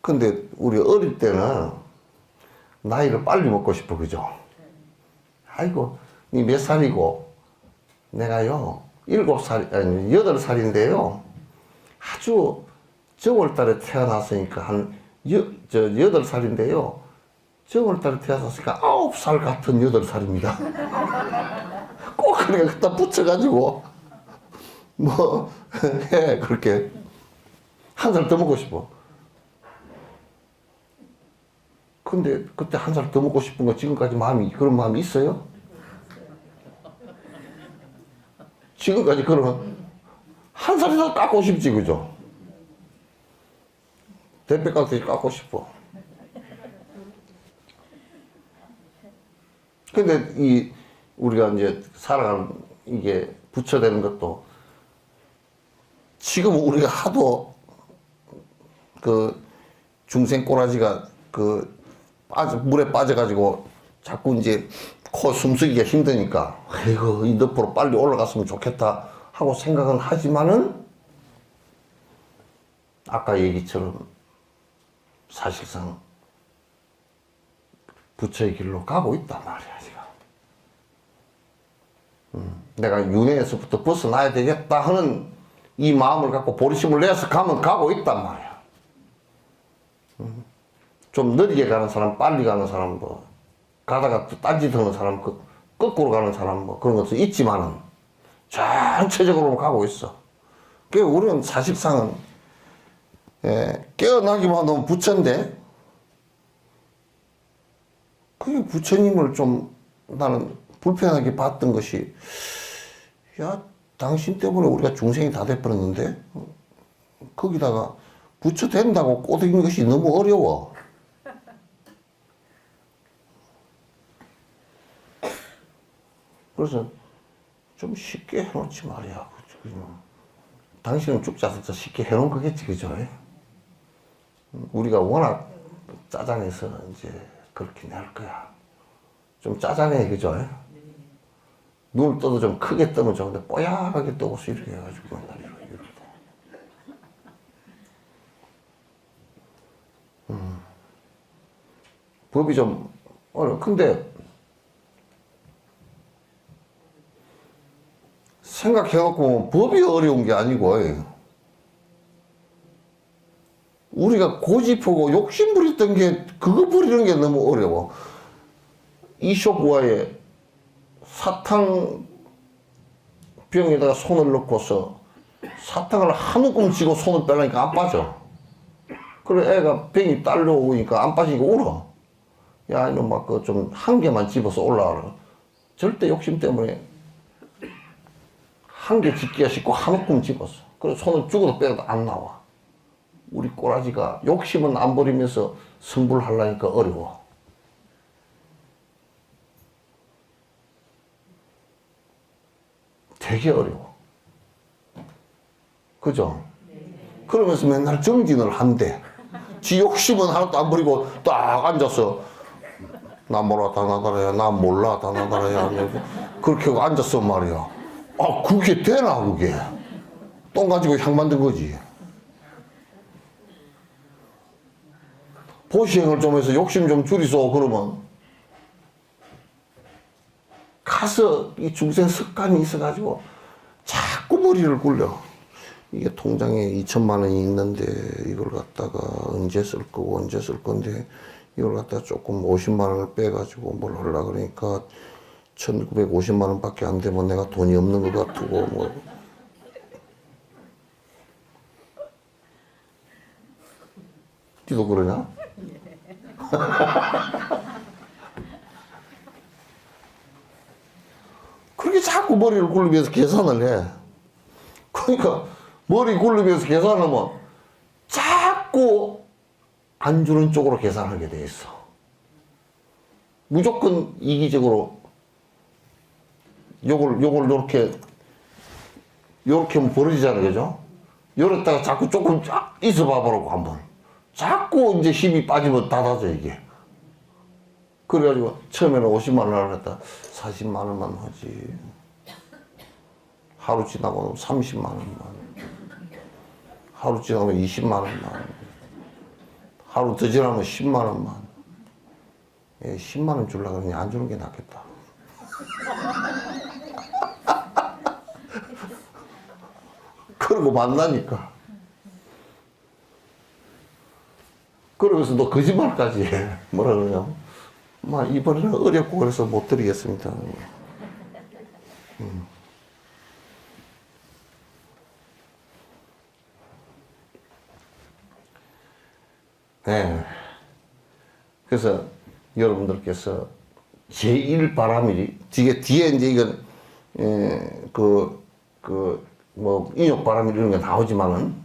근데 우리 어릴 때는 나이를 빨리 먹고 싶어. 그죠? 아이고 니 몇 살이고 내가요 8살인데요 아주 저월달에 태어났으니까 한 8살인데요 저월달에 태어났으니까 9살 같은 8살입니다. 꼭 그렇게 갖다 붙여가지고 뭐 해. 그렇게 한 살 더 먹고 싶어. 근데 그때 한 살 더 먹고 싶은 거 지금까지 그런 마음이 있어요? 지금까지 그러면 한 살이라도 깎고 싶지. 그죠? 대패 깎고 싶어. 근데 우리가 이제 살아가는 이게 부처되는 것도 지금 우리가 하도 그 중생 꼬라지가 물에 빠져가지고 자꾸 이제 코 숨쉬기가 힘드니까 아이고 이 늪으로 빨리 올라갔으면 좋겠다 하고 생각은 하지만은 아까 얘기처럼 사실상 부처의 길로 가고 있단 말이야 지금. 내가 윤회에서부터 벗어나야 되겠다 하는 이 마음을 갖고 보리심을 내서 가고 있단 말이야. 좀 느리게 가는 사람, 빨리 가는 사람, 뭐, 가다가 또 딴짓하는 사람, 거꾸로 가는 사람, 뭐, 그런 것도 있지만은, 전체적으로 가고 있어. 그러니까 우리는 사실상은, 깨어나기만 하면 부처인데, 그게 부처님을 좀 나는 불편하게 봤던 것이, 야, 당신 때문에 우리가 중생이 다 돼버렸는데, 거기다가 부처 된다고 꼬드기는 것이 너무 어려워. 그래서 좀 쉽게 해놓지 말이야. 당신은 죽지 않았다 쉽게 해놓은 거겠지. 그죠? 우리가 워낙 짜장해서 이제 그렇게 낼 거야. 좀 짜장해. 그죠? 눈을 떠도 좀 크게 뜨면 좋은데 뽀얗게 뜨고서 이렇게 해가지고 맨날 이렇게. 법이 좀 어려워. 근데 생각해놓고 법이 어려운 게 아니고 우리가 고집하고 욕심 부렸던 게 그거 부리는 게 너무 어려워. 이솝과의 사탕병에다가 손을 넣고서 사탕을 한 움큼 쥐고 손을 빼려니까 안 빠져. 그래 애가 병이 딸려오니까 안 빠지니까 울어. 야 이놈 막 그 좀 한 개만 집어서 올라와라. 절대 욕심 때문에 한 개 집기가 쉽고 한 움큼 집었어. 그래서 손을 죽어도 빼도 안 나와. 우리 꼬라지가 욕심은 안 버리면서 승부하려니까 어려워. 되게 어려워. 그죠? 그러면서 맨날 정진을 한대. 지 욕심은 하나도 안 버리고 딱 앉아서 나 몰라 다 나다라야 나 몰라 다 나다라야 그렇게 하고 앉았어 말이야. 아 그게 되나 그게. 똥 가지고 향 만든 거지. 보시행을 좀 해서 욕심 좀 줄이소 그러면 가서 이 중생 습관이 있어가지고 자꾸 머리를 굴려. 이게 통장에 2천만 원이 있는데 이걸 갖다가 언제 쓸 거고 언제 쓸 건데 이걸 갖다가 조금 50만 원을 빼가지고 뭘 하려고 그러니까 1950만 원밖에 안 되면 내가 돈이 없는 것 같고 뭐. 니도 그러냐? 그렇게 자꾸 머리를 굴리면서 계산을 해. 그러니까 머리 굴리면서 계산하면 자꾸 안 주는 쪽으로 계산하게 돼 있어. 무조건 이기적으로 요걸 요렇게 하면 벌어지잖아요. 그죠? 요랬다가 자꾸 조금 있어 봐보라고 한번. 자꾸 이제 힘이 빠지면 닫아져 이게. 그래가지고 처음에는 50만 원 하려고 했다. 40만 원만 하지. 하루 지나고 30만 원만. 하루 지나면 20만 원만. 하루 더 지나면 10만 원만. 예, 10만 원 주려고 그러니 안 주는 게 낫겠다. 그러고 만나니까. 그러면서 너 거짓말까지 해. 뭐라 그러냐. 막 이번에는 어렵고 그래서 못 드리겠습니다. 네. 그래서 여러분들께서 제1바람일이 뒤에 이제 이건 뭐 인욕바람일 이런 게 나오지만은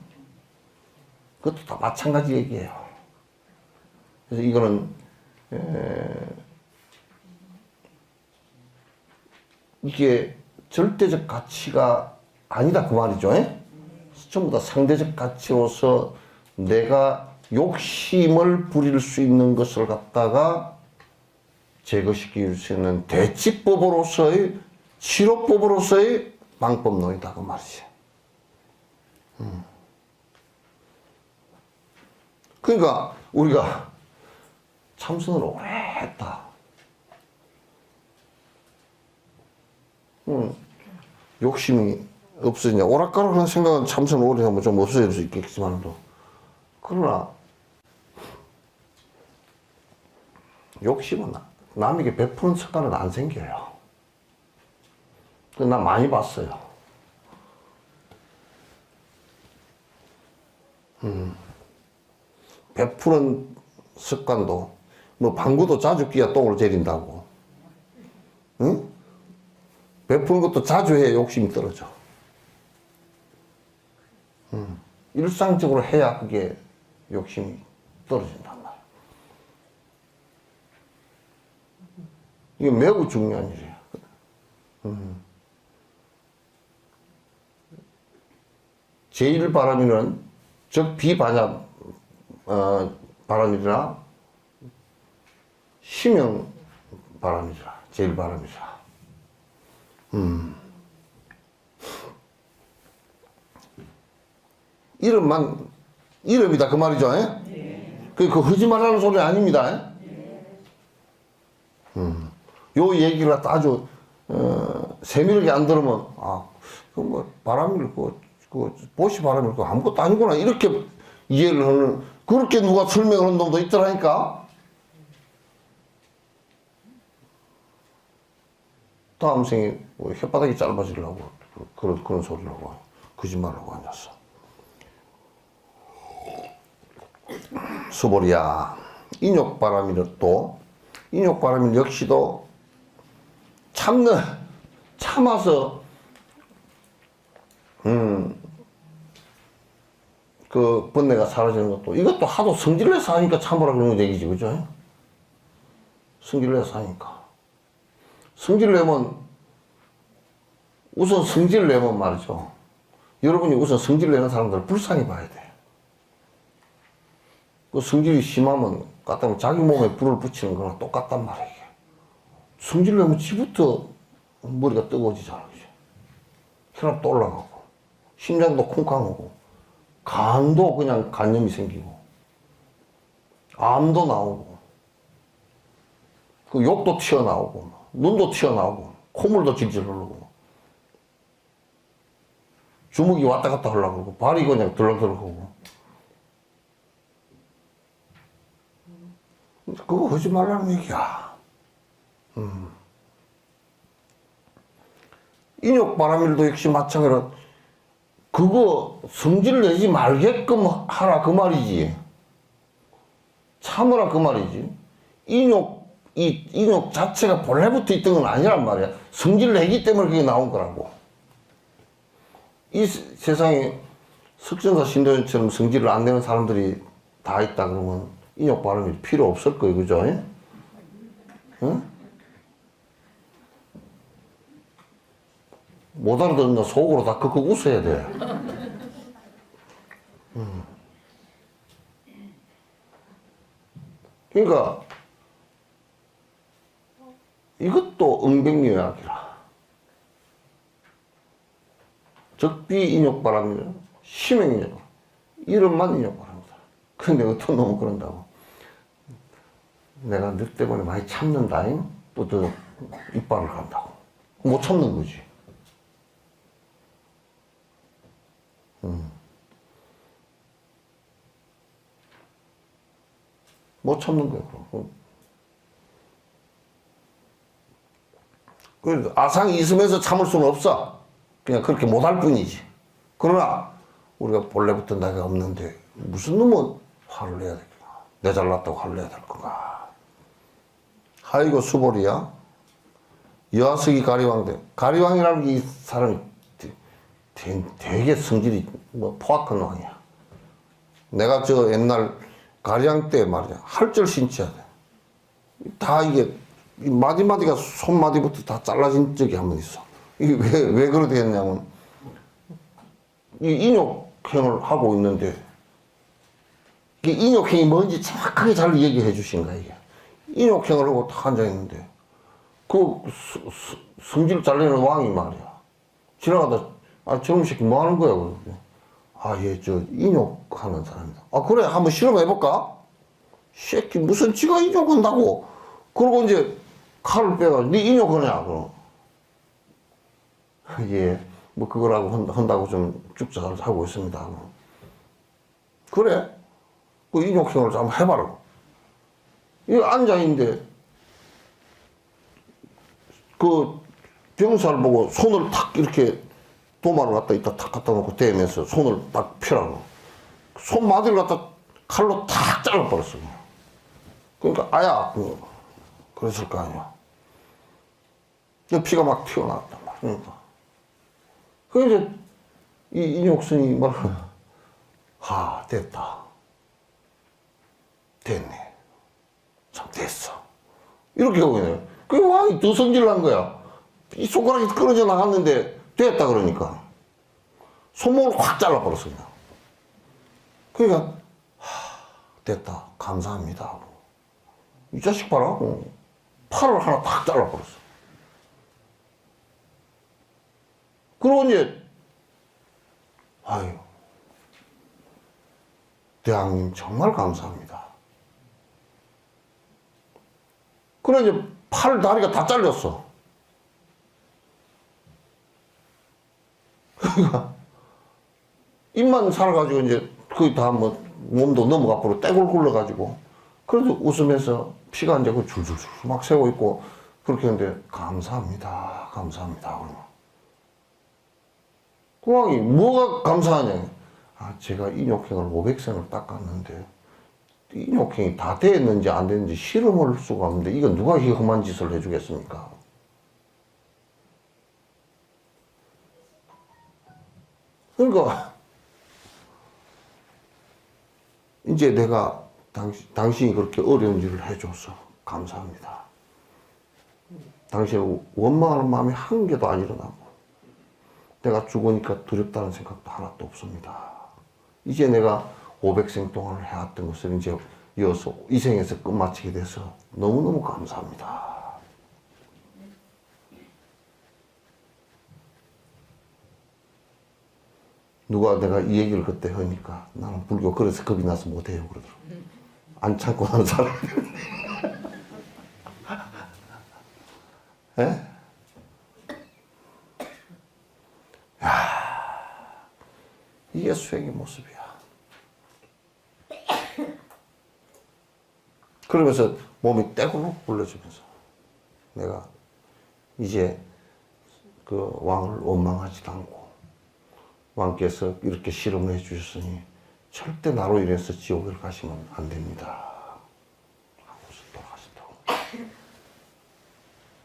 그것도 다 마찬가지 얘기예요. 그래서 이거는 이게 절대적 가치가 아니다 그 말이죠. 전부 다 상대적 가치로서 내가 욕심을 부릴 수 있는 것을 갖다가 제거시킬 수 있는 대치법으로서의 치료법으로서의 방법론이다 그 말이지. 그러니까 우리가 참선을 오래 했다. 욕심이 없으냐. 오락가락하는 생각은 참선 오래 하면 좀 없어질 수 있겠지만도. 그러나 욕심은 남에게 베푸는 습관은 안 생겨요. 나 많이 봤어요. 베푸는 습관도 뭐 방구도 자주 끼야 똥을 재린다고. 응? 베푸는 것도 자주 해야 욕심이 떨어져. 일상적으로 해야 그게 욕심이 떨어진단 말이야. 이게 매우 중요한 일이야. 제1바람이는 즉 비반야 바람이라 심형 바람이라 제1바람이라. 이름이다 그 말이죠. 네. 그 허지 말라는 소리 아닙니다. 요 얘기를 아주 세밀하게 안 들으면 그 뭐 바람일 그 보시 바람일 거 아무것도 아니구나 이렇게 이해를 하는 그렇게 누가 설명을 한 놈도 있더라니까. 다음 생에 뭐 혓바닥이 짧아지려고 그런 소리를 하고 거짓말하고 앉았어. 수보리야 인욕바람일 역시도 참아서 그 번뇌가 사라지는 것도 이것도 하도 성질내서 하니까 참으라 그런 얘기지, 그죠? 성질내서 하니까. 성질내면 우선 성질내면 말이죠. 여러분이 우선 성질내는 사람들을 불쌍히 봐야 돼. 그 성질이 심하면 까딱 자기 몸에 불을 붙이는 거랑 똑같단 말이야. 이게. 성질내면 지부터 머리가 뜨거워지잖아, 그죠? 혈압도 올라가고 심장도 쿵쾅하고 간도 그냥 간염이 생기고 암도 나오고 그 욕도 튀어나오고 눈도 튀어나오고 콧물도 질질 흐르고 주먹이 왔다 갔다 하려고 그러고 발이 그냥 들락들락하고 그거 하지 말라는 얘기야. 인욕바람일도 역시 마찬가지로 그거 성질 내지 말게끔 하라 그 말이지. 참으라 그 말이지. 인욕 자체가 본래부터 있던 건 아니란 말이야. 성질 내기 때문에 그게 나온 거라고. 이 세상에 석전사 신도현처럼 성질을 안 내는 사람들이 다 있다 그러면 인욕바람이 필요 없을 거예요, 그죠? 응? 못 알아듣는 속으로 다 크크 웃어야 돼. 그러니까 이것도 응백요약이라. 적비 인욕바람이라 심행인욕 이름만 인욕바람이다. 근데 어떤 놈은 그런다고. 내가 너 때문에 많이 참는다잉? 또 더 이빨을 간다고. 못 참는 거지. 못 참는 거야, 그럼. 그 아상이 있으면서 참을 수는 없어. 그냥 그렇게 못할 뿐이지. 그러나 우리가 본래부터 내가 없는데 무슨 놈은 화를 내야 되겠나. 내 잘났다고 화를 내야 될 건가. 아이고 수보리야. 여하석이 가리왕대. 가리왕이라는 게 이 사람이 되게 성질이 포악한 왕이야. 내가 저 옛날 가리왕 때 말이야. 할절 신쳐야 돼. 다 이게 마디마디가 손마디부터 다 잘라진 적이 한 번 있어. 이게 왜 그렇게 했냐면 이 인욕행을 하고 있는데 이 인욕행이 뭔지 정확하게 잘 얘기해 주신 거야, 이게. 인욕행을 하고 딱 앉아 있는데 그 성질 잘 내는 왕이 말이야. 지나가다 아, 저놈 새끼 뭐 하는 거야? 그러더니 아, 얘 저 인욕하는 사람이다. 아, 그래? 한번 실험해볼까? 새끼 무슨 지가 인욕한다고? 그러고 이제 칼을 빼가지고 네 인욕하냐? 그럼 예, 뭐 그거라고 한다고 좀 쭉잘 하고 있습니다. 그래? 그 인욕형을 좀 한번 해봐라. 이 앉아있는데 그 병사를 보고 손을 탁 이렇게 도마를 갖다 이따 탁 갖다 놓고 대면서 손을 딱 펴라고. 손마디를 갖다 칼로 탁 잘라버렸어. 그러니까 아야 그랬을 거 아니야. 피가 막 튀어나왔단 말이야. 그러니까. 그 이제 이 인욕성이 말하면 하 됐다. 됐네. 참 됐어. 이렇게 하고 있네. 그 왕이 더 성질난 거야. 이 손가락이 끊어져 나갔는데 됐다 그러니까 손목을 확 잘라버렸어 그냥. 그러니까 됐다 감사합니다. 이 자식 봐라. 팔을 하나 탁 잘라버렸어. 그러고 이제 아유 대왕님 정말 감사합니다. 그래 이제 팔 다리가 다 잘렸어. 그러니까 입만 살아가지고 이제 거의 다 뭐 몸도 너무 앞으로 떼굴 굴러가지고 그래도 웃으면서 피가 이제 그 줄줄줄 막 새고 있고 그렇게 했는데 감사합니다 감사합니다 그러면 그 왕이 뭐가 감사하냐. 아 제가 인욕행을 500생을 닦았는데 인욕행이 다 됐는지 안 됐는지 실험할 수가 없는데 이건 누가 이 험한 짓을 해주겠습니까. 그러니까 이제 내가 당신이 그렇게 어려운 일을 해줘서 감사합니다. 당신은 원망하는 마음이 한 개도 안 일어나고 내가 죽으니까 두렵다는 생각도 하나도 없습니다. 이제 내가 500생 동안 해왔던 것을 이제 이어서 이 생에서 끝마치게 돼서 너무너무 감사합니다. 누가 내가 이 얘기를 그때 하니까 나는 불교 그래서 겁이 나서 못해요 그러더라고. 안 참고 하는 사람이. 예? 야, 이게 수행의 모습이야. 그러면서 몸이 떼굴룩 굴러지면서 내가 이제 그 왕을 원망하지도 않고 왕께서 이렇게 실험을 해주셨으니 절대 나로 인해서 지옥을 가시면 안 됩니다. 하고서 돌아가셨다고.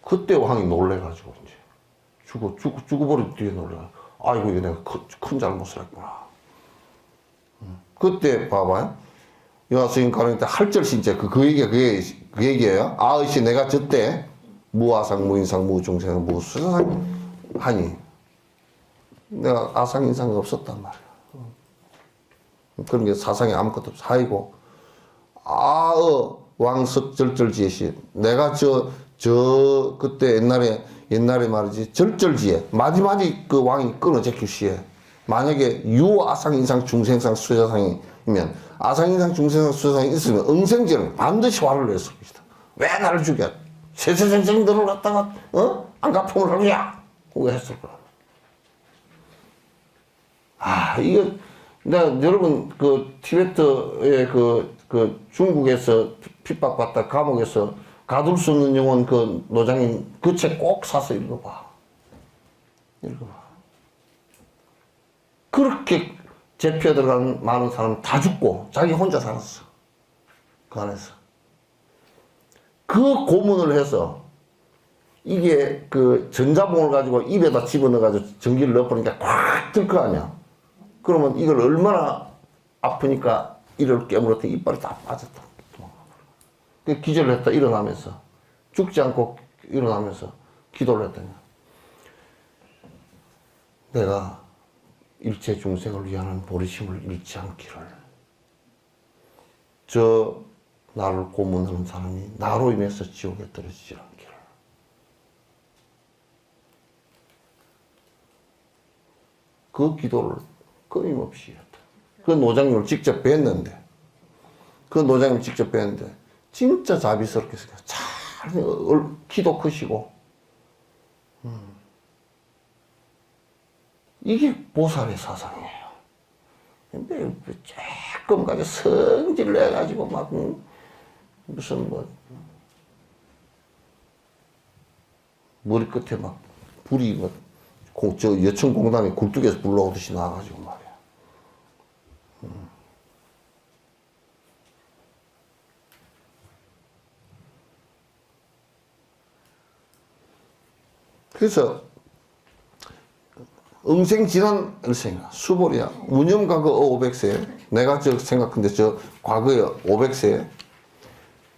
그때 왕이 놀래가지고 이제 죽어버린 뒤에 놀래가지고 아이고 이거 내가 큰 잘못을 했구나. 그때 봐봐요. 여하스님 가는 때 할절신제 그 얘기예요. 아으시 내가 저때 무아상 무인상 무중생 무수상 하니 내가 아상인상이 없었단 말이야. 그런 게 사상에 아무것도 없어. 아이고 왕석절절지혜시 내가 그때 옛날에 말이지 절절지혜 마지막에 그 왕이 끊어제킬 시에 만약에 유아상인상 중생상 수자상이면 아상인상 중생상 수자상이 있으면 응생제는 반드시 화를 냈을 것이다. 왜 나를 죽여? 세세생생들을 갖다가 안가품을 하느냐? 그거 했을 거야. 이거 내가 여러분 그 티베트의 그 중국에서 핍박받다 감옥에서 가둘 수 없는 영혼 그 노장님 그 책 꼭 사서 읽어봐. 그렇게 잡혀 들어간 많은 사람 다 죽고 자기 혼자 살았어. 그 안에서. 그 고문을 해서 이게 그 전자봉을 가지고 입에다 집어넣어가지고 전기를 넣어버리니까 꽉 들 거 아니야. 그러면 이걸 얼마나 아프니까 이를 깨물었더니 이빨이 다 빠졌다. 그 기절을 했다 일어나면서 죽지 않고 일어나면서 기도를 했더니 내가 일체 중생을 위하는 보리심을 잃지 않기를 저 나를 고문하는 사람이 나로 인해서 지옥에 떨어지지 않기를 그 기도를 끊임없이 했다. 그 노장님을 직접 뵀는데 진짜 자비스럽게 잘 키도 크시고 이게 보살의 사상이에요. 근데 조금 가지고 성질을 해가지고 막 무슨 머리 끝에 막 불이 저 여천공단에 굴뚝에서 불러오듯이 나와가지고 말이야. 그래서 응생지난 일생이야. 수보리야. 무념과거 500세. 내가 생각한데 과거에 500세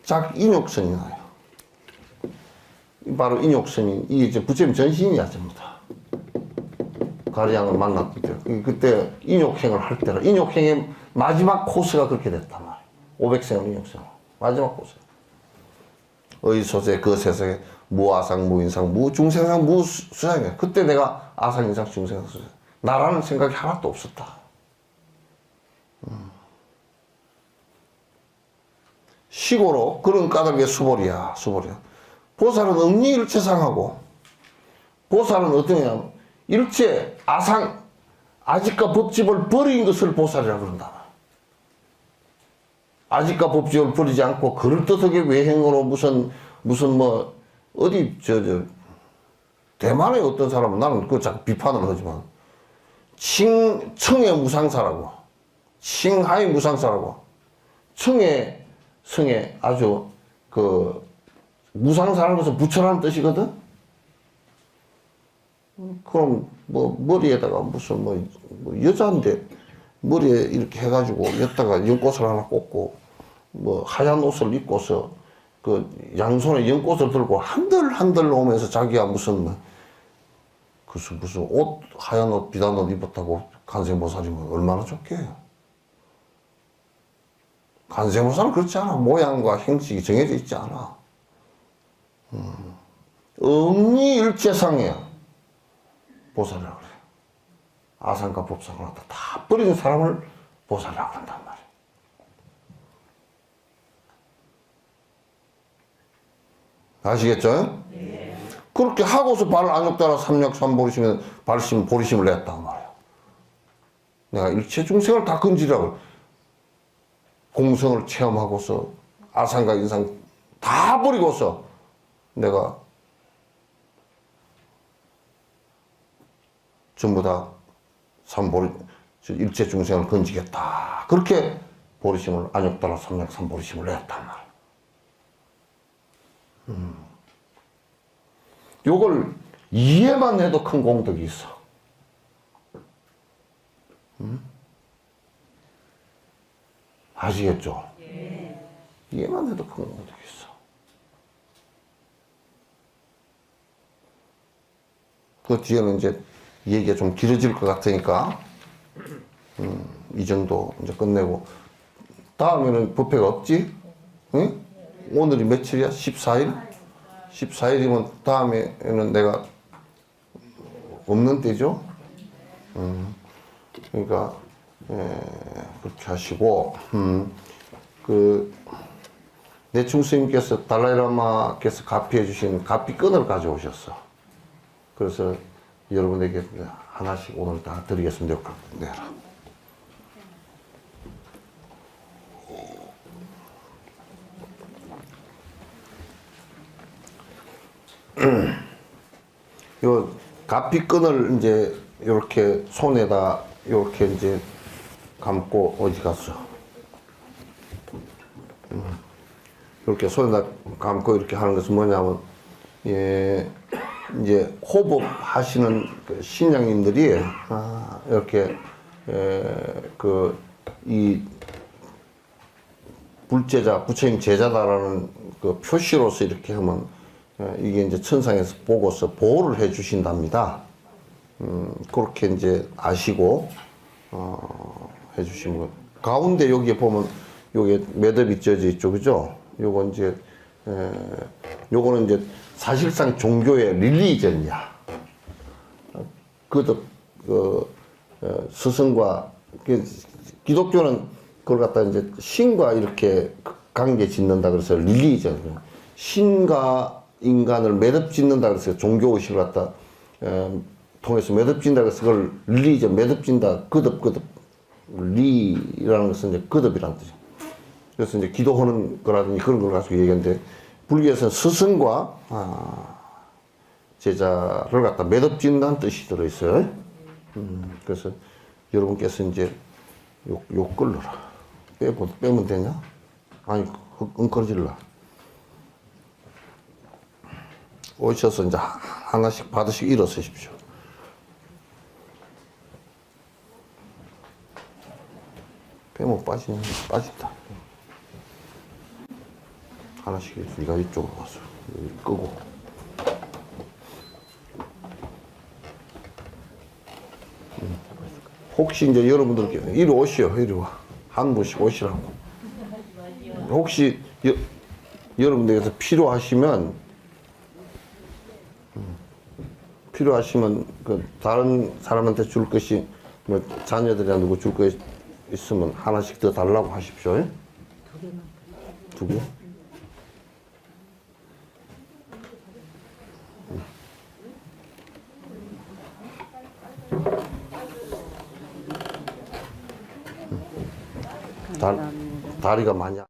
작인욕선이 나요. 바로 인욕선이 이게 이제 부처님 전신이야 전부 다. 가리양을 만났을 때 그때 인욕행을 할 때라 인욕행의 마지막 코스가 그렇게 됐단 말이야. 500세는 인욕선 마지막 코스. 의소세 그 세상에 무아상 무인상 무중생상 무수상이야. 그때 내가 아상인상 중생상 수상 나라는 생각이 하나도 없었다. 시고로 그런 까닭의 수보리야. 보살은 응리일체상하고 보살은 어떠냐 일체 아직과 법집을 버린 것을 보살이라고 그런다. 아직과 법집을 버리지 않고 그럴듯하게 외행으로 무슨 어디 대만의 어떤 사람은 나는 그 자꾸 비판을 하지만 청의 무상사라고 칭하의 무상사라고 청의 성에 아주 그 무상사라는 것은 부처라는 뜻이거든. 그럼 머리에다가 무슨 여자인데 머리에 이렇게 해가지고 여기다가 연꽃을 하나 꽂고 뭐 하얀 옷을 입고서 그 양손에 연꽃을 들고 한들 오면서 자기가 무슨 옷 하얀 옷 비단 옷 입었다고 관세음보살이면 얼마나 좋게. 관세음보살은 그렇지 않아. 모양과 형식이 정해져 있지 않아. 엄니일체상이야. 보살이라고 그래. 아상과 법상을 다 버린 사람을 보살이라고 한단 말이야. 아시겠죠? 네. 그렇게 하고서 발 안욕따라 삼력삼보리심에 보리심을 냈단 말이야. 내가 일체 중생을 다 건지라고. 공성을 체험하고서 아상과 인상 다 버리고서 내가 전부 다 일체 중생을 건지겠다. 그렇게 보리심을 안욕따라 삼력삼보리심을 냈단 말이야. 요걸 이해만 해도 큰 공덕이 있어. 아시겠죠? 예. 이해만 해도 큰 공덕이 있어. 그 뒤에는 이제 얘기가 좀 길어질 것 같으니까 이 정도 이제 끝내고 다음에는 법회가 없지? 응? 오늘이 며칠이야? 14일? 14일이면 다음에는 내가 없는 때죠? 그러니까 그렇게 하시고 내충 스님께서 달라이라마께서 가피해 주신 가피끈을 가져오셨어. 그래서 여러분에게 하나씩 오늘 다 드리겠습니다. 네. 요 가피끈을 이제 이렇게 손에다 이렇게 이제 감고 어디 갔어? 이렇게 손에다 감고 이렇게 하는 것은 뭐냐면 이제 호법 하시는 그 신앙님들이 이렇게 이 불제자 부처님 제자다라는 그 표시로서 이렇게 하면 이게 이제 천상에서 보고서 보호를 해 주신답니다. 그렇게 이제 아시고 해 주신 거. 가운데 여기에 보면 요게 매듭이 쪄져 있죠, 그죠? 요거 이제 요거는 이제 사실상 종교의 릴리전이야. 스승과 기독교는 그걸 갖다 이제 신과 이렇게 관계 짓는다 그래서 릴리전. 신과 인간을 매듭 짓는다 그래서 종교의식을 갖다 통해서 매듭 짓는다 그래서 그걸 릴리전, 매듭 짓는다, 거듭. 리라는 것은 이제 거듭이라는 뜻이죠. 그래서 이제 기도하는 거라든지 그런 걸 가지고 얘기하는데, 불교에서는 스승과 제자를 갖다 매듭 짓는다는 뜻이 들어있어요. 그래서 여러분께서 이제 요 끌러라. 빼면 되냐? 아니, 엉클어질라. 오셔서 이제 하나씩 받으시고 일어서십시오. 빼면 빠진다. 하나씩 네가 이쪽으로 와서 여기 끄고. 혹시 이제 여러분들께 이리 오시오. 이리 와. 한 분씩 오시라고. 혹시 여러분들께서 필요하시면 그 다른 사람한테 줄 것이 뭐 자녀들이나 누구 줄 거 있으면 하나씩 더 달라고 하십시오. 두 개? 다리가 많이